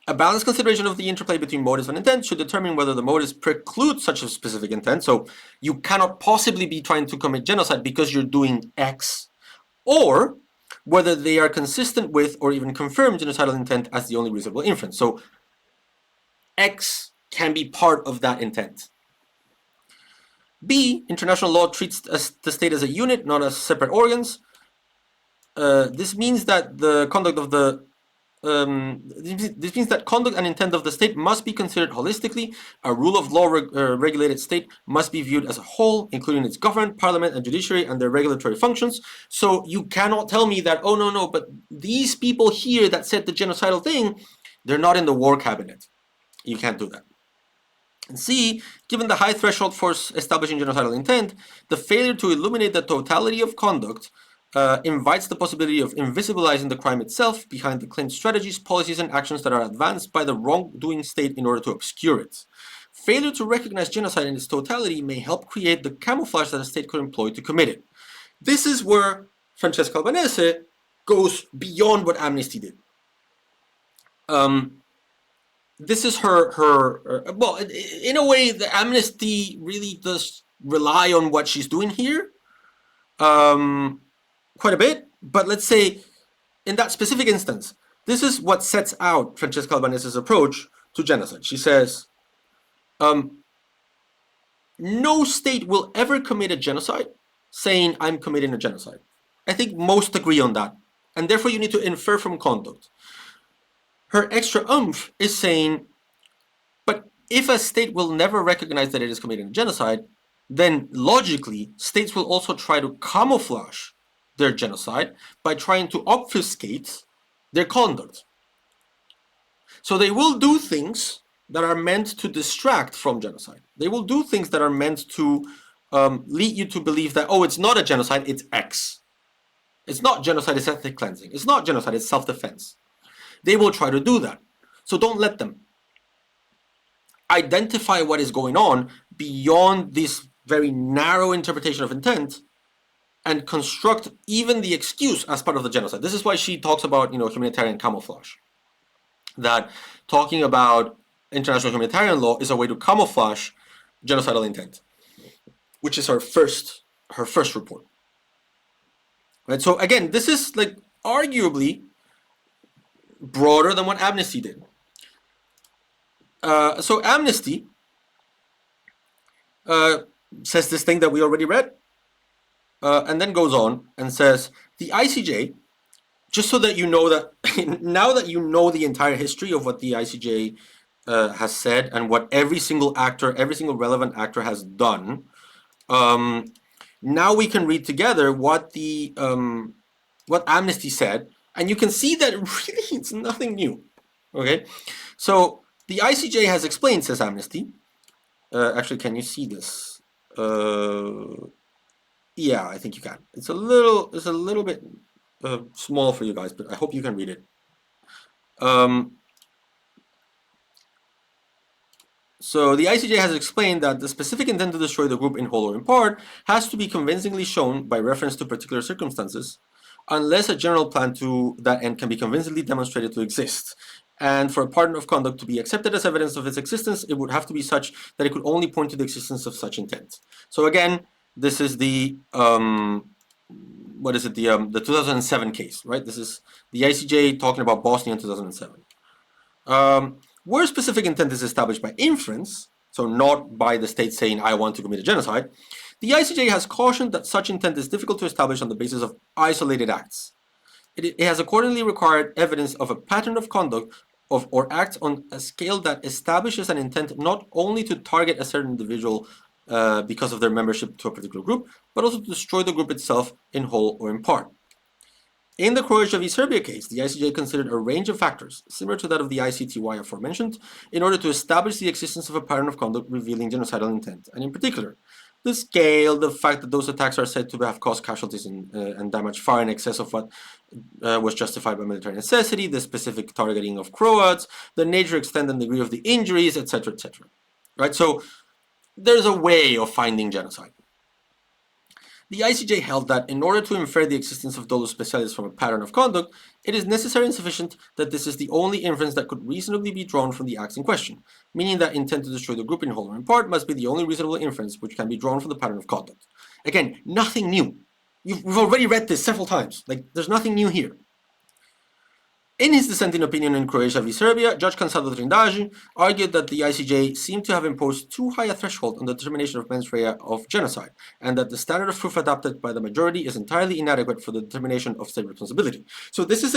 a balanced consideration of the interplay between motives and intent should determine whether the motives preclude such a specific intent. So you cannot possibly be trying to commit genocide because you're doing X, or whether they are consistent with or even confirm genocidal intent as the only reasonable inference. So X can be part of that intent. B, international law treats the state as a unit, not as separate organs. This means that the conduct of the this means that conduct and intent of the state must be considered holistically. A rule of law regulated state must be viewed as a whole, including its government, parliament, and judiciary and their regulatory functions. So you cannot tell me that, oh, no, but these people here that said the genocidal thing, they're not in the war cabinet. You can't do that. And C, given the high threshold for establishing genocidal intent, the failure to illuminate the totality of conduct invites the possibility of invisibilizing the crime itself behind the claimed strategies, policies, and actions that are advanced by the wrongdoing state in order to obscure it. Failure to recognize genocide in its totality may help create the camouflage that a state could employ to commit it. This is where Francesca Albanese goes beyond what Amnesty did. This is her well, in a way, the Amnesty really does rely on what she's doing here. Quite a bit, but let's say in that specific instance, this is what sets out Francesca Albanese's approach to genocide. She says, no state will ever commit a genocide saying, I'm committing a genocide. I think most agree on that, and therefore you need to infer from conduct. Her extra oomph is saying, but if a state will never recognize that it is committing a genocide, then logically, states will also try to camouflage their genocide by trying to obfuscate their conduct. So they will do things that are meant to distract from genocide. They will do things that are meant to lead you to believe that, oh, it's not a genocide, it's X. It's not genocide, it's ethnic cleansing. It's not genocide, it's self-defense. They will try to do that. So don't let them. Identify what is going on beyond this very narrow interpretation of intent and construct even the excuse as part of the genocide. This is why she talks about, humanitarian camouflage. That talking about international humanitarian law is a way to camouflage genocidal intent, which is her first report. Right? So again, this is like arguably broader than what Amnesty did. So Amnesty says this thing that we already read, and then goes on and says, the ICJ, just so that you know that, now that you know the entire history of what the ICJ has said and what every single relevant actor has done, now we can read together what what Amnesty said, and you can see that really it's nothing new. Okay, so the ICJ has explained, says Amnesty. Actually, can you see this? Yeah, I think you can. It's a little bit small for you guys, but I hope you can read it. So the ICJ has explained that the specific intent to destroy the group in whole or in part has to be convincingly shown by reference to particular circumstances, unless a general plan to that end can be convincingly demonstrated to exist. And for a pattern of conduct to be accepted as evidence of its existence, it would have to be such that it could only point to the existence of such intent. So again, this is the what is it? The 2007 case, right? This is the ICJ talking about Bosnia in 2007. Where specific intent is established by inference, so not by the state saying, I want to commit a genocide, the ICJ has cautioned that such intent is difficult to establish on the basis of isolated acts. It has accordingly required evidence of a pattern of conduct or acts on a scale that establishes an intent not only to target a certain individual because of their membership to a particular group, but also to destroy the group itself in whole or in part. In the Croatia v. Serbia case, the ICJ considered a range of factors, similar to that of the ICTY aforementioned, in order to establish the existence of a pattern of conduct revealing genocidal intent, and in particular, the scale, the fact that those attacks are said to have caused casualties and damage far in excess of what was justified by military necessity, the specific targeting of Croats, the nature, extent, and degree of the injuries, etc., etc. Right? So there's a way of finding genocide. The ICJ held that in order to infer the existence of dolus specialis from a pattern of conduct, it is necessary and sufficient that this is the only inference that could reasonably be drawn from the acts in question, meaning that intent to destroy the group in whole or in part must be the only reasonable inference which can be drawn from the pattern of conduct. Again, nothing new. We've already read this several times. Like, there's nothing new here. In his dissenting opinion in Croatia v. Serbia, Judge Cansado Trindade argued that the ICJ seemed to have imposed too high a threshold on the determination of mens rea of genocide, and that the standard of proof adopted by the majority is entirely inadequate for the determination of state responsibility. So this is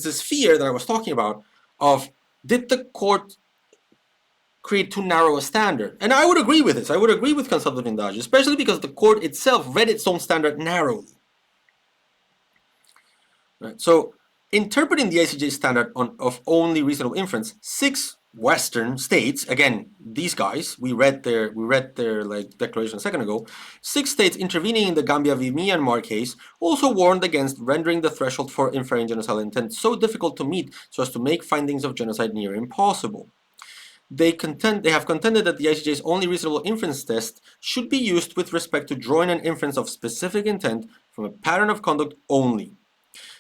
this fear that I was talking about of, did the court create too narrow a standard? And I would agree with this. I would agree with Cansado Trindade, especially because the court itself read its own standard narrowly. Right, so interpreting the ICJ standard of only reasonable inference, 6 Western states, again, these guys, we read their like declaration a second ago, 6 states intervening in the Gambia v. Myanmar case also warned against rendering the threshold for inferring genocidal intent so difficult to meet so as to make findings of genocide near impossible. They have contended that the ICJ's only reasonable inference test should be used with respect to drawing an inference of specific intent from a pattern of conduct only.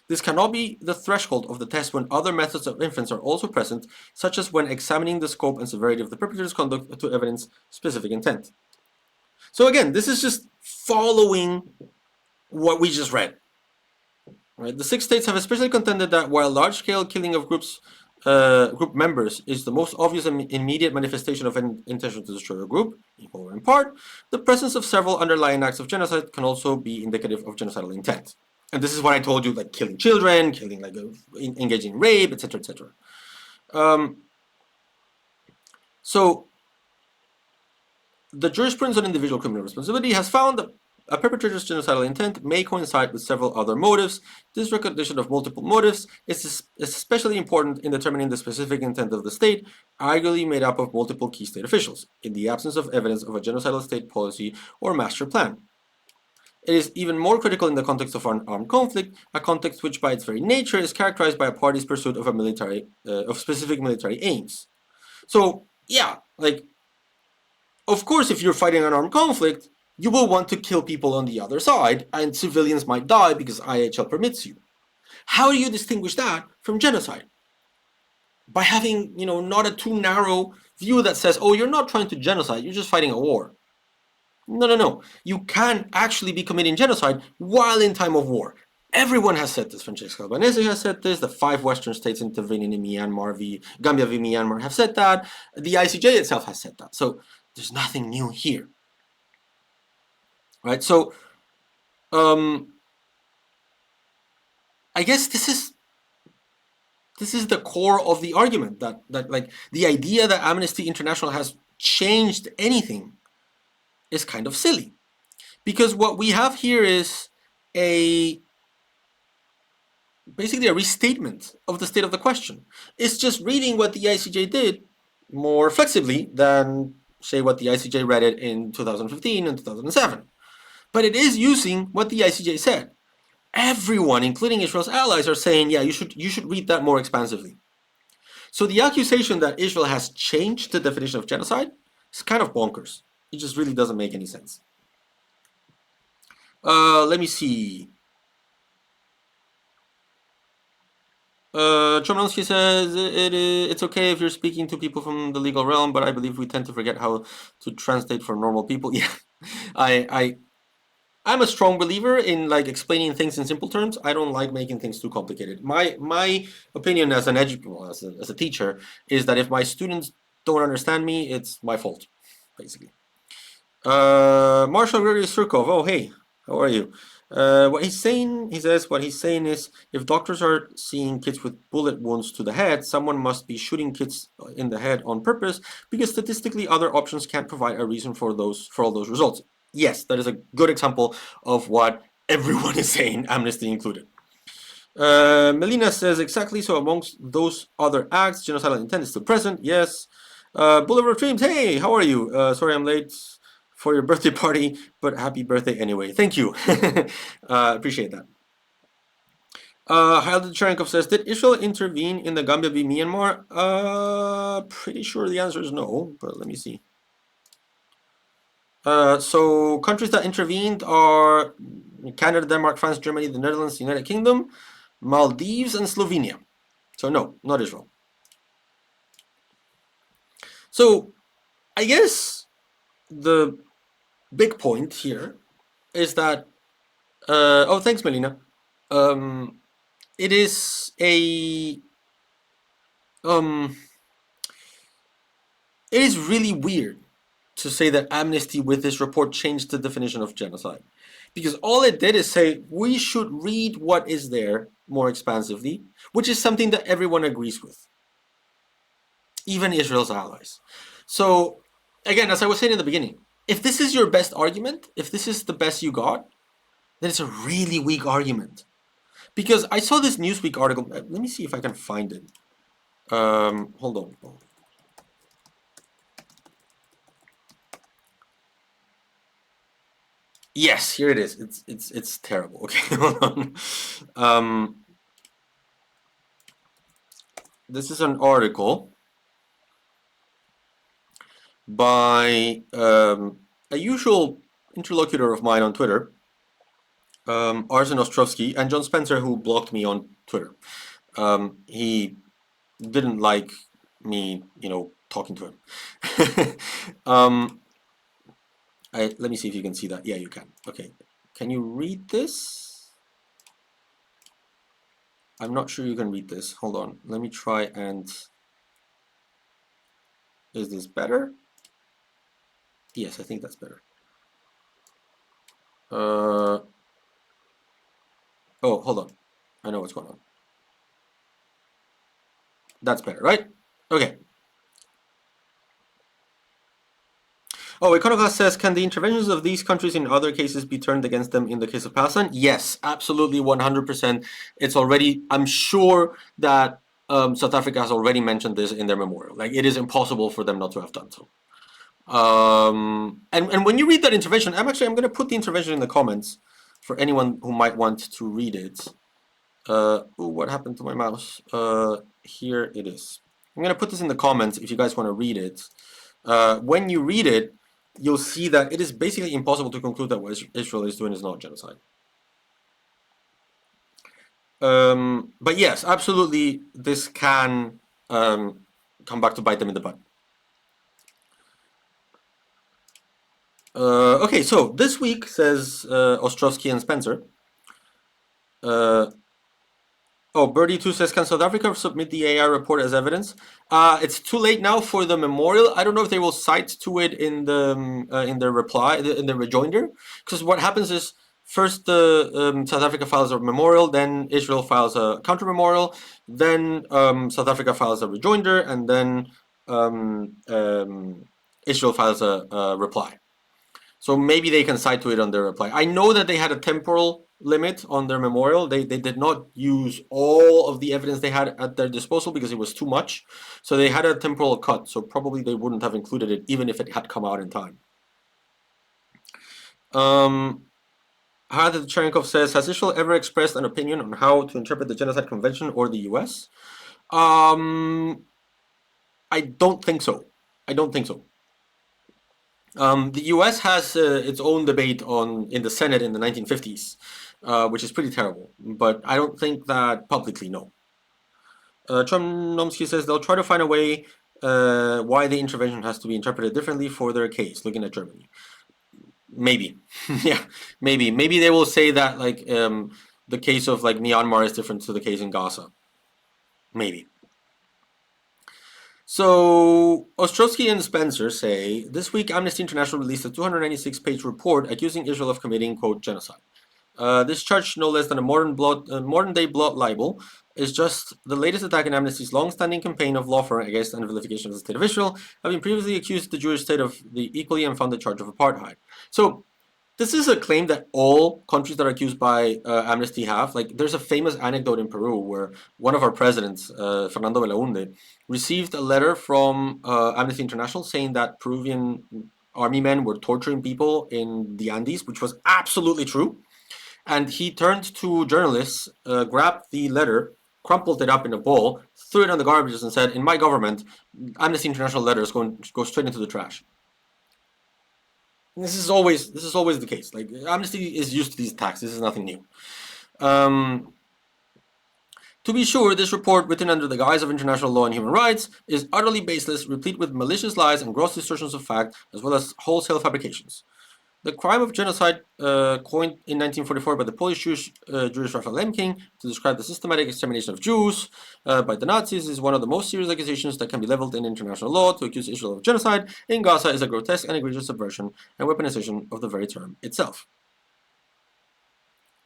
This cannot be the threshold of the test when other methods of inference are also present, such as when examining the scope and severity of the perpetrator's conduct to evidence specific intent. So again, this is just following what we just read. Right? The 6 states have especially contended that while large-scale killing of group members is the most obvious and immediate manifestation of an intention to destroy a group, in whole or in part, the presence of several underlying acts of genocide can also be indicative of genocidal intent. And this is what I told you, like killing children, killing, like engaging in rape, etc., etc. So the jurisprudence on individual criminal responsibility has found that a perpetrator's genocidal intent may coincide with several other motives. This recognition of multiple motives is especially important in determining the specific intent of the state, arguably made up of multiple key state officials, in the absence of evidence of a genocidal state policy or master plan. It is even more critical in the context of an armed conflict, a context which by its very nature is characterized by a party's pursuit of specific military aims. So, yeah, like, of course, if you're fighting an armed conflict, you will want to kill people on the other side, and civilians might die because IHL permits you. How do you distinguish that from genocide? By having, not a too narrow view that says, oh, you're not trying to genocide, you're just fighting a war. No. You can actually be committing genocide while in time of war. Everyone has said this. Francesca Albanese has said this. The 5 Western states intervening in Gambia v. Myanmar have said that. The ICJ itself has said that. So there's nothing new here. Right? So I guess this is the core of the argument, that like the idea that Amnesty International has changed anything is kind of silly, because what we have here is basically a restatement of the state of the question. It's just reading what the ICJ did more flexibly than, say, what the ICJ read it in 2015 and 2007. But it is using what the ICJ said. Everyone, including Israel's allies, are saying, yeah, you should read that more expansively. So the accusation that Israel has changed the definition of genocide It's kind of bonkers. It just really doesn't make any sense. Let me see. Chomelsky says it's okay if you're speaking to people from the legal realm, but I believe we tend to forget how to translate for normal people. Yeah, I'm a strong believer in like explaining things in simple terms. I don't like making things too complicated. My opinion as an educator, as a teacher, is that if my students don't understand me, it's my fault, basically. Marshall Gregory Surkov. Oh, hey, how are you? What he's saying, he says, what he's saying is, if doctors are seeing kids with bullet wounds to the head, someone must be shooting kids in the head on purpose, because statistically, other options can't provide a reason for all those results. Yes, that is a good example of what everyone is saying, Amnesty included. Melina says exactly so. Amongst those other acts, genocidal intent is still present. Yes. Boulevard Dreams. Hey, how are you? Sorry, I'm late for your birthday party, but happy birthday anyway. Thank you. Appreciate that. Hail Cherenkov says, did Israel intervene in the Gambia v Myanmar? Pretty sure the answer is no, but let me see. So countries that intervened are Canada, Denmark, France, Germany, the Netherlands, the United Kingdom, Maldives, and Slovenia. So no, not Israel. So I guess the big point here is that oh, thanks, Melina. It is a it is really weird to say that Amnesty with this report changed the definition of genocide, because all it did is say we should read what is there more expansively, which is something that everyone agrees with, even Israel's allies. So again, as I was saying in the beginning, if this is your best argument, if this is the best you got, then it's a really weak argument. Because I saw this Newsweek article. Let me see if I can find it. Hold on. Yes, here it is. It's terrible. Okay, hold on. This is an article by a usual interlocutor of mine on Twitter, Arsen Ostrovsky, and John Spencer, who blocked me on Twitter. He didn't like me, talking to him. Let me see if you can see that. Yeah, you can. Okay. Can you read this? I'm not sure you can read this. Hold on. Let me try and... Is this better? Yes, I think that's better. Oh, hold on. I know what's going on. That's better, right? Okay. Oh, Iconoclast says, can the interventions of these countries in other cases be turned against them in the case of Palestine? Yes, absolutely, 100%. It's already, I'm sure that South Africa has already mentioned this in their memorial. Like, it is impossible for them not to have done so. And when you read that intervention, I'm going to put the intervention in the comments for anyone who might want to read it. Ooh, what happened to my mouse? Here it is. I'm going to put this in the comments if you guys want to read it. When you read it, you'll see that it is basically impossible to conclude that what Israel is doing is not genocide. But yes, absolutely, this can come back to bite them in the butt. Okay, so this week, says Ostrovsky and Spencer. Oh, Birdie2 says, can South Africa submit the AI report as evidence? It's too late now for the memorial. I don't know if they will cite to it in their reply, in the rejoinder, because what happens is first the South Africa files a memorial, then Israel files a counter memorial, then South Africa files a rejoinder, and then Israel files a reply. So maybe they can cite to it on their reply. I know that they had a temporal limit on their memorial. They did not use all of the evidence they had at their disposal because it was too much. So they had a temporal cut. So probably they wouldn't have included it even if it had come out in time. Hadid Cherenkov says, has Israel ever expressed an opinion on how to interpret the Genocide Convention or the US? I don't think so. I don't think so. The U.S. has its own debate in the Senate in the 1950s, which is pretty terrible. But I don't think that publicly, no. Trumnomsky says they'll try to find a way why the intervention has to be interpreted differently for their case, looking at Germany. Maybe. Yeah, maybe. Maybe they will say that like the case of like Myanmar is different to the case in Gaza. Maybe. So Ostrowski and Spencer say this week Amnesty International released a 296-page report accusing Israel of committing, quote, genocide. This charge, no less than a modern-day blood libel, is just the latest attack in Amnesty's long-standing campaign of lawfare against and vilification of the state of Israel, having previously accused the Jewish state of the equally unfounded charge of apartheid. So this is a claim that all countries that are accused by Amnesty have. Like, there's a famous anecdote in Peru where one of our presidents, Fernando Belaunde, received a letter from Amnesty International saying that Peruvian army men were torturing people in the Andes, which was absolutely true. And he turned to journalists, grabbed the letter, crumpled it up in a ball, threw it on the garbage, and said, "In my government, Amnesty International letters go straight into the trash." This is always the case. Like, Amnesty is used to these attacks. This is nothing new. To be sure, this report, written under the guise of international law and human rights, is utterly baseless, replete with malicious lies and gross distortions of fact, as well as wholesale fabrications. The crime of genocide, coined in 1944 by the Polish Jewish Raphael Lemking to describe the systematic extermination of Jews by the Nazis, is one of the most serious accusations that can be leveled in international law. To accuse Israel of genocide in Gaza is a grotesque and egregious subversion and weaponization of the very term itself.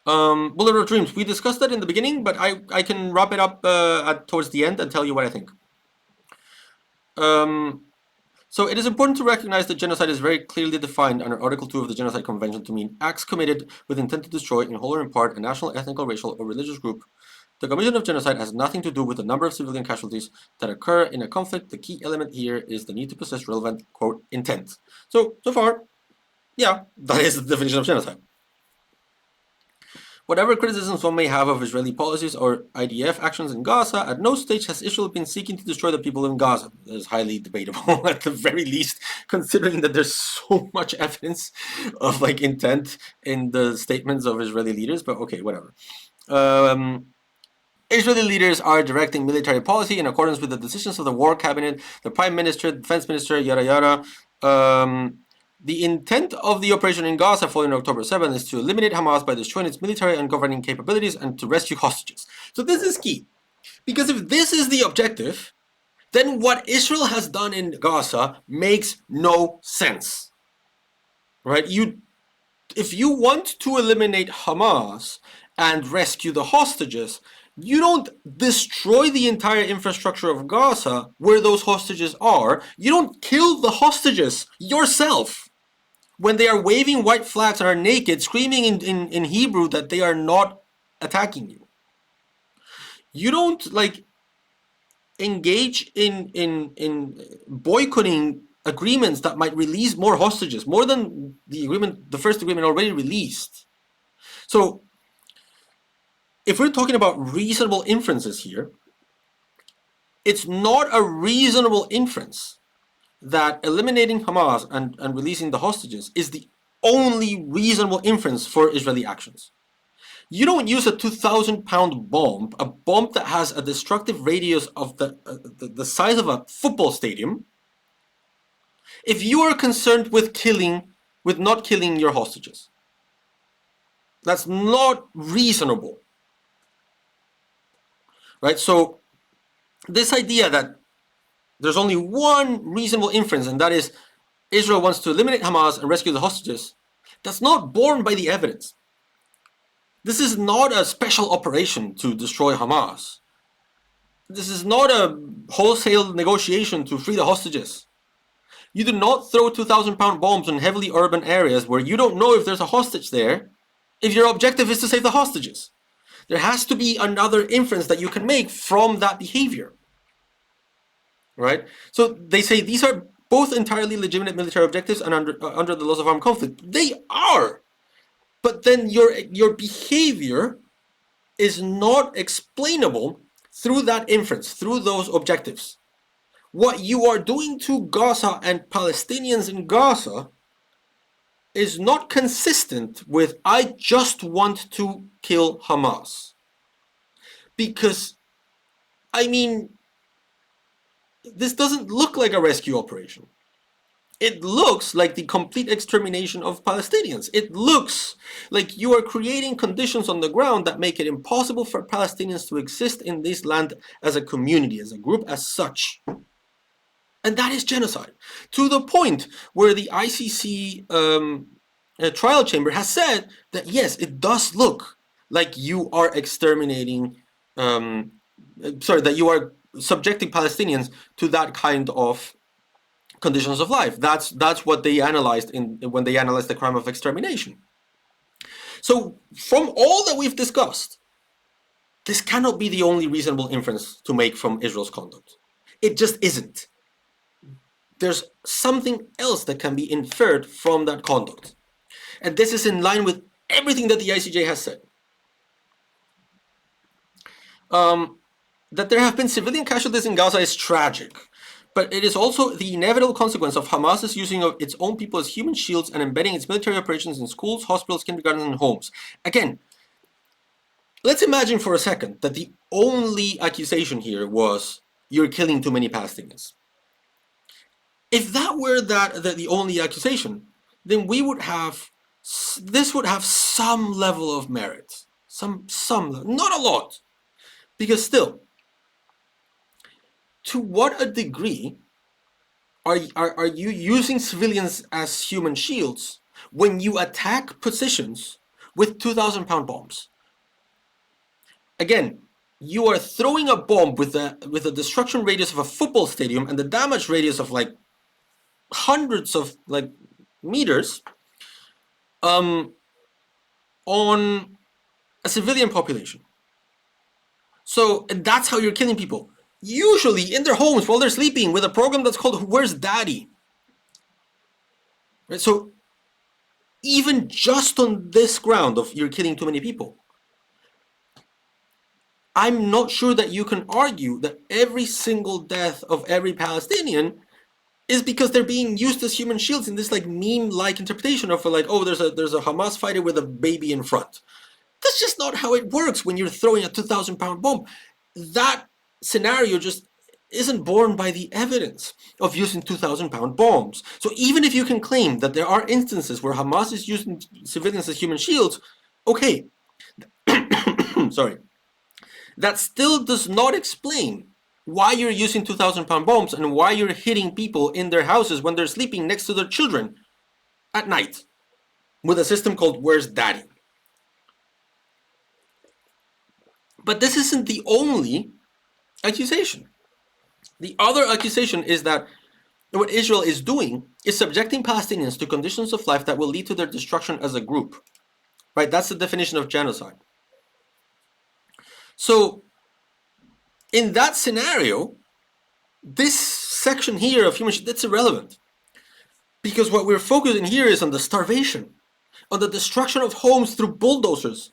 Bullet of Dreams. We discussed that in the beginning, but I can wrap it up towards the end and tell you what I think. So it is important to recognize that genocide is very clearly defined under Article 2 of the Genocide Convention to mean acts committed with intent to destroy, in whole or in part, a national, ethnic, racial, or religious group. The commission of genocide has nothing to do with the number of civilian casualties that occur in a conflict. The key element here is the need to possess relevant, quote, intent. So far, yeah, that is the definition of genocide. Whatever criticisms one may have of Israeli policies or IDF actions in Gaza, at no stage has Israel been seeking to destroy the people in Gaza. That is highly debatable, at the very least, considering that there's so much evidence of like intent in the statements of Israeli leaders. But okay, whatever. Israeli leaders are directing military policy in accordance with the decisions of the war cabinet, the prime minister, defense minister, yada yada. The intent of the operation in Gaza following October 7th is to eliminate Hamas by destroying its military and governing capabilities and to rescue hostages. So this is key. Because if this is the objective, then what Israel has done in Gaza makes no sense. Right? If you want to eliminate Hamas and rescue the hostages, you don't destroy the entire infrastructure of Gaza where those hostages are. You don't kill the hostages yourself when they are waving white flags and are naked, screaming in Hebrew that they are not attacking you. You don't like engage in boycotting agreements that might release more hostages, more than the first agreement already released. So if we're talking about reasonable inferences here, it's not a reasonable inference that eliminating Hamas and releasing the hostages is the only reasonable inference for Israeli actions. You don't use a 2,000-pound bomb, a bomb that has a destructive radius of the size of a football stadium, if you are concerned with not killing your hostages. That's not reasonable. Right? So this idea that there's only one reasonable inference, and that is Israel wants to eliminate Hamas and rescue the hostages, that's not borne by the evidence. This is not a special operation to destroy Hamas. This is not a wholesale negotiation to free the hostages. You do not throw 2,000-pound bombs in heavily urban areas where you don't know if there's a hostage there if your objective is to save the hostages. There has to be another inference that you can make from that behavior. Right? So they say these are both entirely legitimate military objectives and under the laws of armed conflict. They are. But then your behavior is not explainable through that inference, through those objectives. What you are doing to Gaza and Palestinians in Gaza is not consistent with I just want to kill Hamas. Because, I mean, this doesn't look like a rescue operation. It looks like the complete extermination of Palestinians. It looks like you are creating conditions on the ground that make it impossible for Palestinians to exist in this land as a community, as a group, as such. And that is genocide. To the point where the ICC trial chamber has said that, yes, it does look like you are exterminating, that you are subjecting Palestinians to that kind of conditions of life. That's what they analyzed when they analyzed the crime of extermination. So from all that we've discussed, this cannot be the only reasonable inference to make from Israel's conduct. It just isn't. There's something else that can be inferred from that conduct. And this is in line with everything that the ICJ has said. That there have been civilian casualties in Gaza is tragic. But it is also the inevitable consequence of Hamas's using of its own people as human shields and embedding its military operations in schools, hospitals, kindergartens, and homes. Again, let's imagine for a second that the only accusation here was you're killing too many Palestinians. If that were the only accusation, then this would have some level of merit, some not a lot, because still, to what a degree are you using civilians as human shields when you attack positions with 2,000-pound bombs? Again, you are throwing a bomb with a destruction radius of a football stadium and the damage radius of like hundreds of like meters on a civilian population. So that's how you're killing people. Usually in their homes while they're sleeping with a program that's called Where's Daddy? Right? So even just on this ground of you're killing too many people, I'm not sure that you can argue that every single death of every Palestinian is because they're being used as human shields in this like meme-like interpretation of like, oh, there's a Hamas fighter with a baby in front. That's just not how it works when you're throwing a 2,000-pound bomb. That scenario just isn't borne by the evidence of using 2,000-pound bombs. So even if you can claim that there are instances where Hamas is using civilians as human shields, okay, sorry, that still does not explain why you're using 2,000-pound bombs and why you're hitting people in their houses when they're sleeping next to their children at night with a system called Where's Daddy? But this isn't the only accusation. The other accusation is that what Israel is doing is subjecting Palestinians to conditions of life that will lead to their destruction as a group. Right? That's the definition of genocide. So in that scenario, this section here of human that's irrelevant. Because what we're focusing here is on the starvation, on the destruction of homes through bulldozers,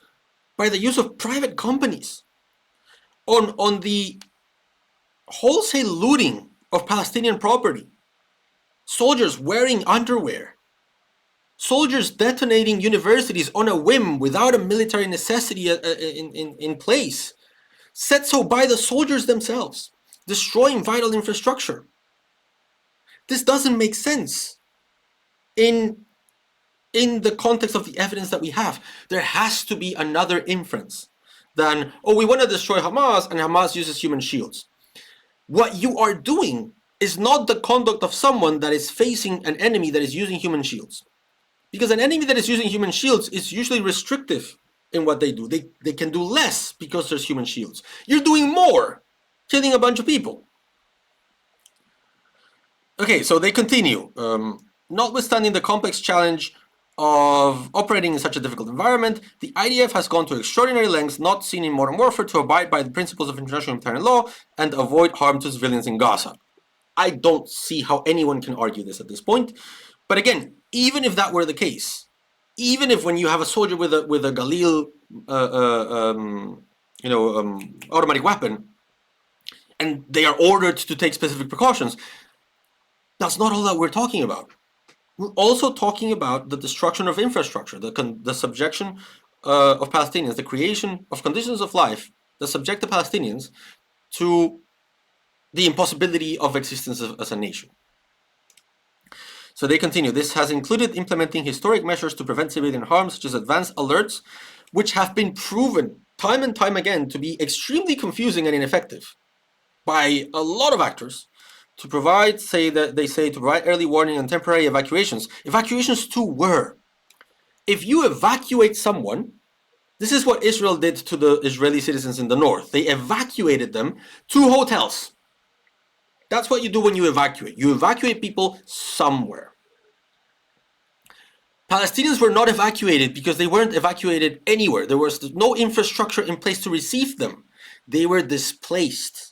by the use of private companies, on the wholesale looting of Palestinian property, soldiers wearing underwear, soldiers detonating universities on a whim without a military necessity in place, said so by the soldiers themselves, destroying vital infrastructure. This doesn't make sense in the context of the evidence that we have. There has to be another inference than, oh, we want to destroy Hamas and Hamas uses human shields. What you are doing is not the conduct of someone that is facing an enemy that is using human shields. Because an enemy that is using human shields is usually restrictive in what they do. They can do less because there's human shields. You're doing more, killing a bunch of people. Okay, so they continue. Notwithstanding the complex challenge of operating in such a difficult environment, the IDF has gone to extraordinary lengths not seen in modern warfare to abide by the principles of international humanitarian law and avoid harm to civilians in Gaza. I don't see how anyone can argue this at this point. But again, even if that were the case, even if when you have a soldier with a Galil, automatic weapon, and they are ordered to take specific precautions, that's not all that we're talking about. We're also talking about the destruction of infrastructure, the subjection of Palestinians, the creation of conditions of life that subject the Palestinians to the impossibility of existence as a nation. So they continue, this has included implementing historic measures to prevent civilian harm, such as advanced alerts, which have been proven time and time again to be extremely confusing and ineffective by a lot of actors to provide, to provide early warning and temporary evacuations. Evacuations too were. If you evacuate someone, this is what Israel did to the Israeli citizens in the north. They evacuated them to hotels. That's what you do when you evacuate. You evacuate people somewhere. Palestinians were not evacuated because they weren't evacuated anywhere. There was no infrastructure in place to receive them. They were displaced.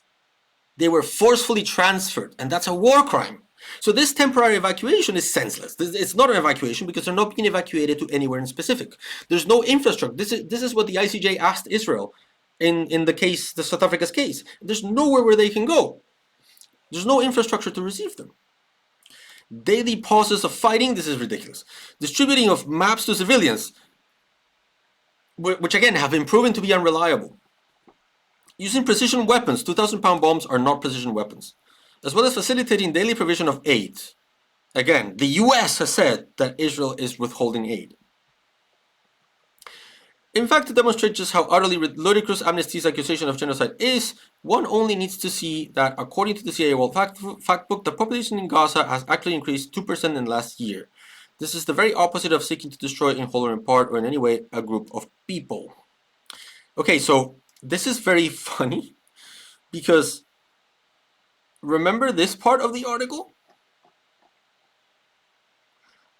They were forcefully transferred, and that's a war crime. So this temporary evacuation is senseless. It's not an evacuation because they're not being evacuated to anywhere in specific. There's no infrastructure. This is what the ICJ asked Israel in the South Africa's case. There's nowhere where they can go. There's no infrastructure to receive them. Daily pauses of fighting, this is ridiculous. Distributing of maps to civilians, which again have been proven to be unreliable. Using precision weapons, 2,000-pound bombs are not precision weapons. As well as facilitating daily provision of aid. Again, the US has said that Israel is withholding aid. In fact, to demonstrate just how utterly ludicrous Amnesty's accusation of genocide is, one only needs to see that, according to the CIA World Factbook, the population in Gaza has actually increased 2% in the last year. This is the very opposite of seeking to destroy in whole or in part or in any way a group of people. Okay, so this is very funny because remember this part of the article?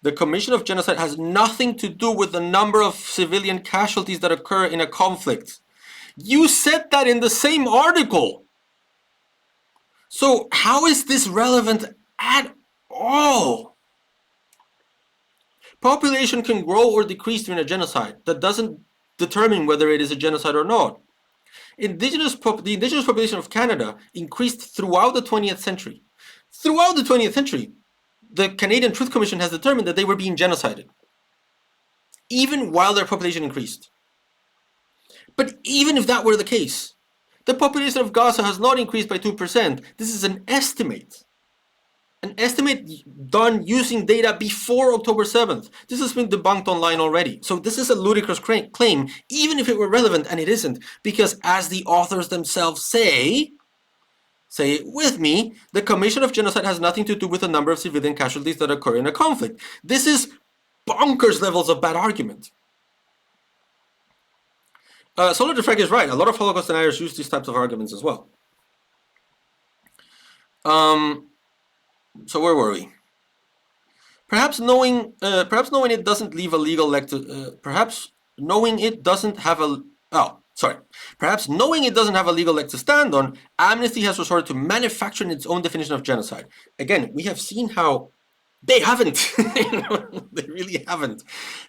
The commission of genocide has nothing to do with the number of civilian casualties that occur in a conflict. You said that in the same article. So how is this relevant at all? Population can grow or decrease during a genocide. That doesn't determine whether it is a genocide or not. The indigenous population of Canada increased throughout the 20th century. Throughout the 20th century, the Canadian Truth Commission has determined that they were being genocided, even while their population increased. But even if that were the case, the population of Gaza has not increased by 2%. This is an estimate. An estimate done using data before October 7th. This has been debunked online already. So this is a ludicrous claim, even if it were relevant, and it isn't. Because as the authors themselves say it with me, the commission of genocide has nothing to do with the number of civilian casualties that occur in a conflict. This is bonkers levels of bad argument. Solar Defrag is right. A lot of Holocaust deniers use these types of arguments as well. So where were we? Perhaps knowing it doesn't leave a legal leg to. Perhaps knowing it doesn't have a. Perhaps knowing it doesn't have a legal leg to stand on, Amnesty has resorted to manufacturing its own definition of genocide. Again, we have seen how they haven't. They really haven't.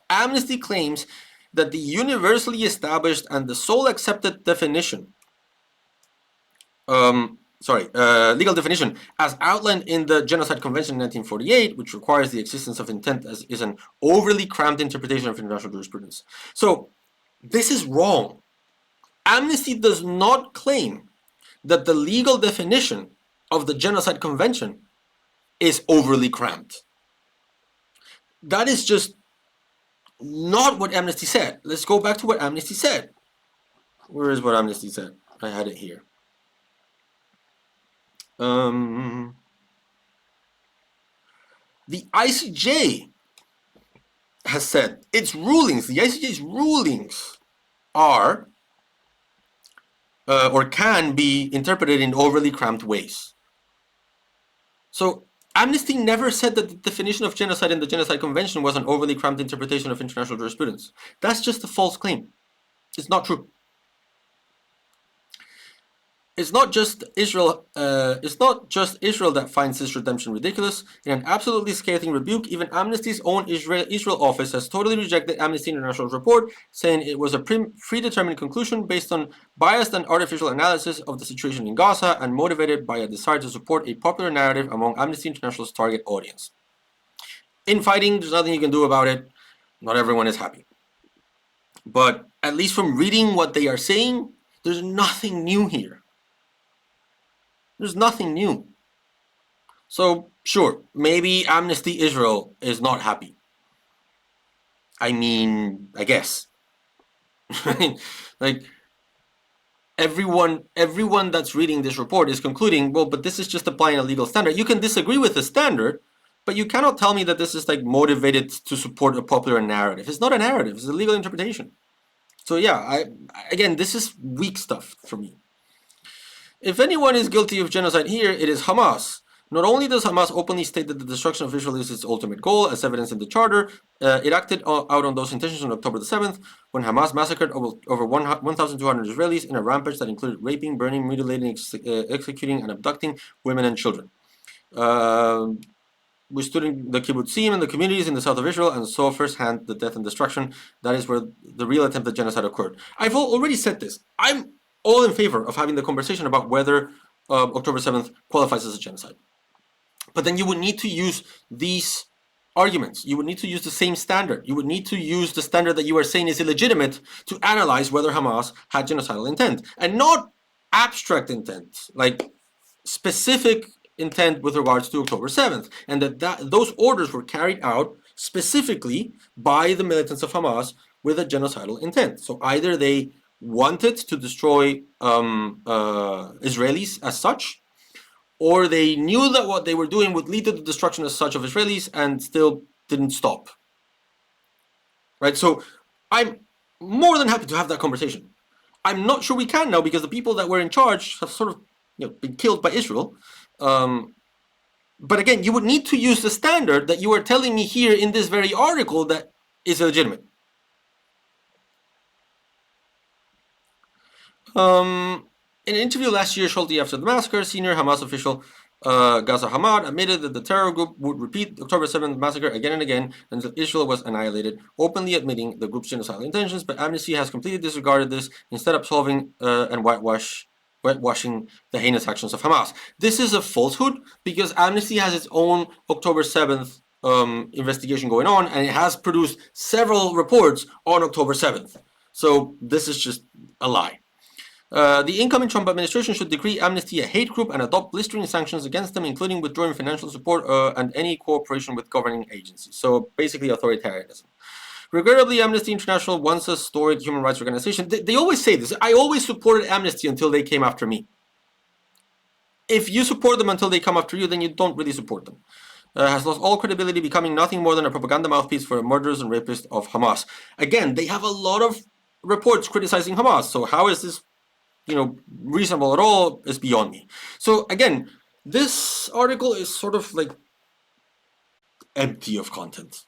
Amnesty claims that the universally established and the sole accepted definition, legal definition, as outlined in the Genocide Convention in 1948, which requires the existence of intent, is an overly cramped interpretation of international jurisprudence. So, this is wrong. Amnesty does not claim that the legal definition of the Genocide Convention is overly cramped. That is just not what Amnesty said. Let's go back to what Amnesty said. Where is what Amnesty said? I had it here. The ICJ has said its rulings, the ICJ's rulings are or can be interpreted in overly cramped ways. So Amnesty never said that the definition of genocide in the Genocide Convention was an overly cramped interpretation of international jurisprudence. That's just a false claim. It's not true. It's not just Israel that finds this redemption ridiculous. In an absolutely scathing rebuke, even Amnesty's own Israel office has totally rejected Amnesty International's report, saying it was a predetermined conclusion based on biased and artificial analysis of the situation in Gaza and motivated by a desire to support a popular narrative among Amnesty International's target audience. Infighting, there's nothing you can do about it. Not everyone is happy. But at least from reading what they are saying, there's nothing new here. There's nothing new. So, sure, maybe Amnesty Israel is not happy. I mean, I guess. Like, everyone that's reading this report is concluding, well, but this is just applying a legal standard. You can disagree with the standard, but you cannot tell me that this is like motivated to support a popular narrative. It's not a narrative, it's a legal interpretation. So yeah, again, this is weak stuff for me. If anyone is guilty of genocide here, it is Hamas. Not only does Hamas openly state that the destruction of Israel is its ultimate goal, as evidenced in the charter, it acted out on those intentions on October the 7th, when Hamas massacred over 1,200 Israelis in a rampage that included raping, burning, mutilating, executing, and abducting women and children. We stood in the kibbutzim and the communities in the south of Israel and saw firsthand the death and destruction. That is where the real attempt at genocide occurred. I've already said this. I'm all in favor of having the conversation about whether October 7th qualifies as a genocide. But then you would need to use these arguments. You would need to use the same standard. You would need to use the standard that you are saying is illegitimate to analyze whether Hamas had genocidal intent, and not abstract intent, like specific intent with regards to October 7th, and that those orders were carried out specifically by the militants of Hamas with a genocidal intent. So either they wanted to destroy Israelis as such, or they knew that what they were doing would lead to the destruction as such of Israelis and still didn't stop. Right? So I'm more than happy to have that conversation. I'm not sure we can now because the people that were in charge have sort of been killed by Israel. But again, you would need to use the standard that you are telling me here in this very article that is illegitimate. In an interview last year, shortly after the massacre, senior Hamas official Gaza Hamad admitted that the terror group would repeat the October 7th massacre again and again until Israel was annihilated, openly admitting the group's genocidal intentions, but Amnesty has completely disregarded this, instead absolving and whitewashing the heinous actions of Hamas. This is a falsehood because Amnesty has its own October 7th investigation going on, and it has produced several reports on October 7th. So this is just a lie. The incoming Trump administration should decree Amnesty a hate group and adopt blistering sanctions against them, including withdrawing financial support and any cooperation with governing agencies. So basically authoritarianism. Regrettably, Amnesty International, once a storied human rights organization, they always say this. I always supported Amnesty until they came after me. If you support them until they come after you, then you don't really support them. Has lost all credibility, becoming nothing more than a propaganda mouthpiece for murderers and rapists of Hamas. Again, they have a lot of reports criticizing Hamas. So how is this reasonable at all is beyond me. So again, this article is sort of like empty of content.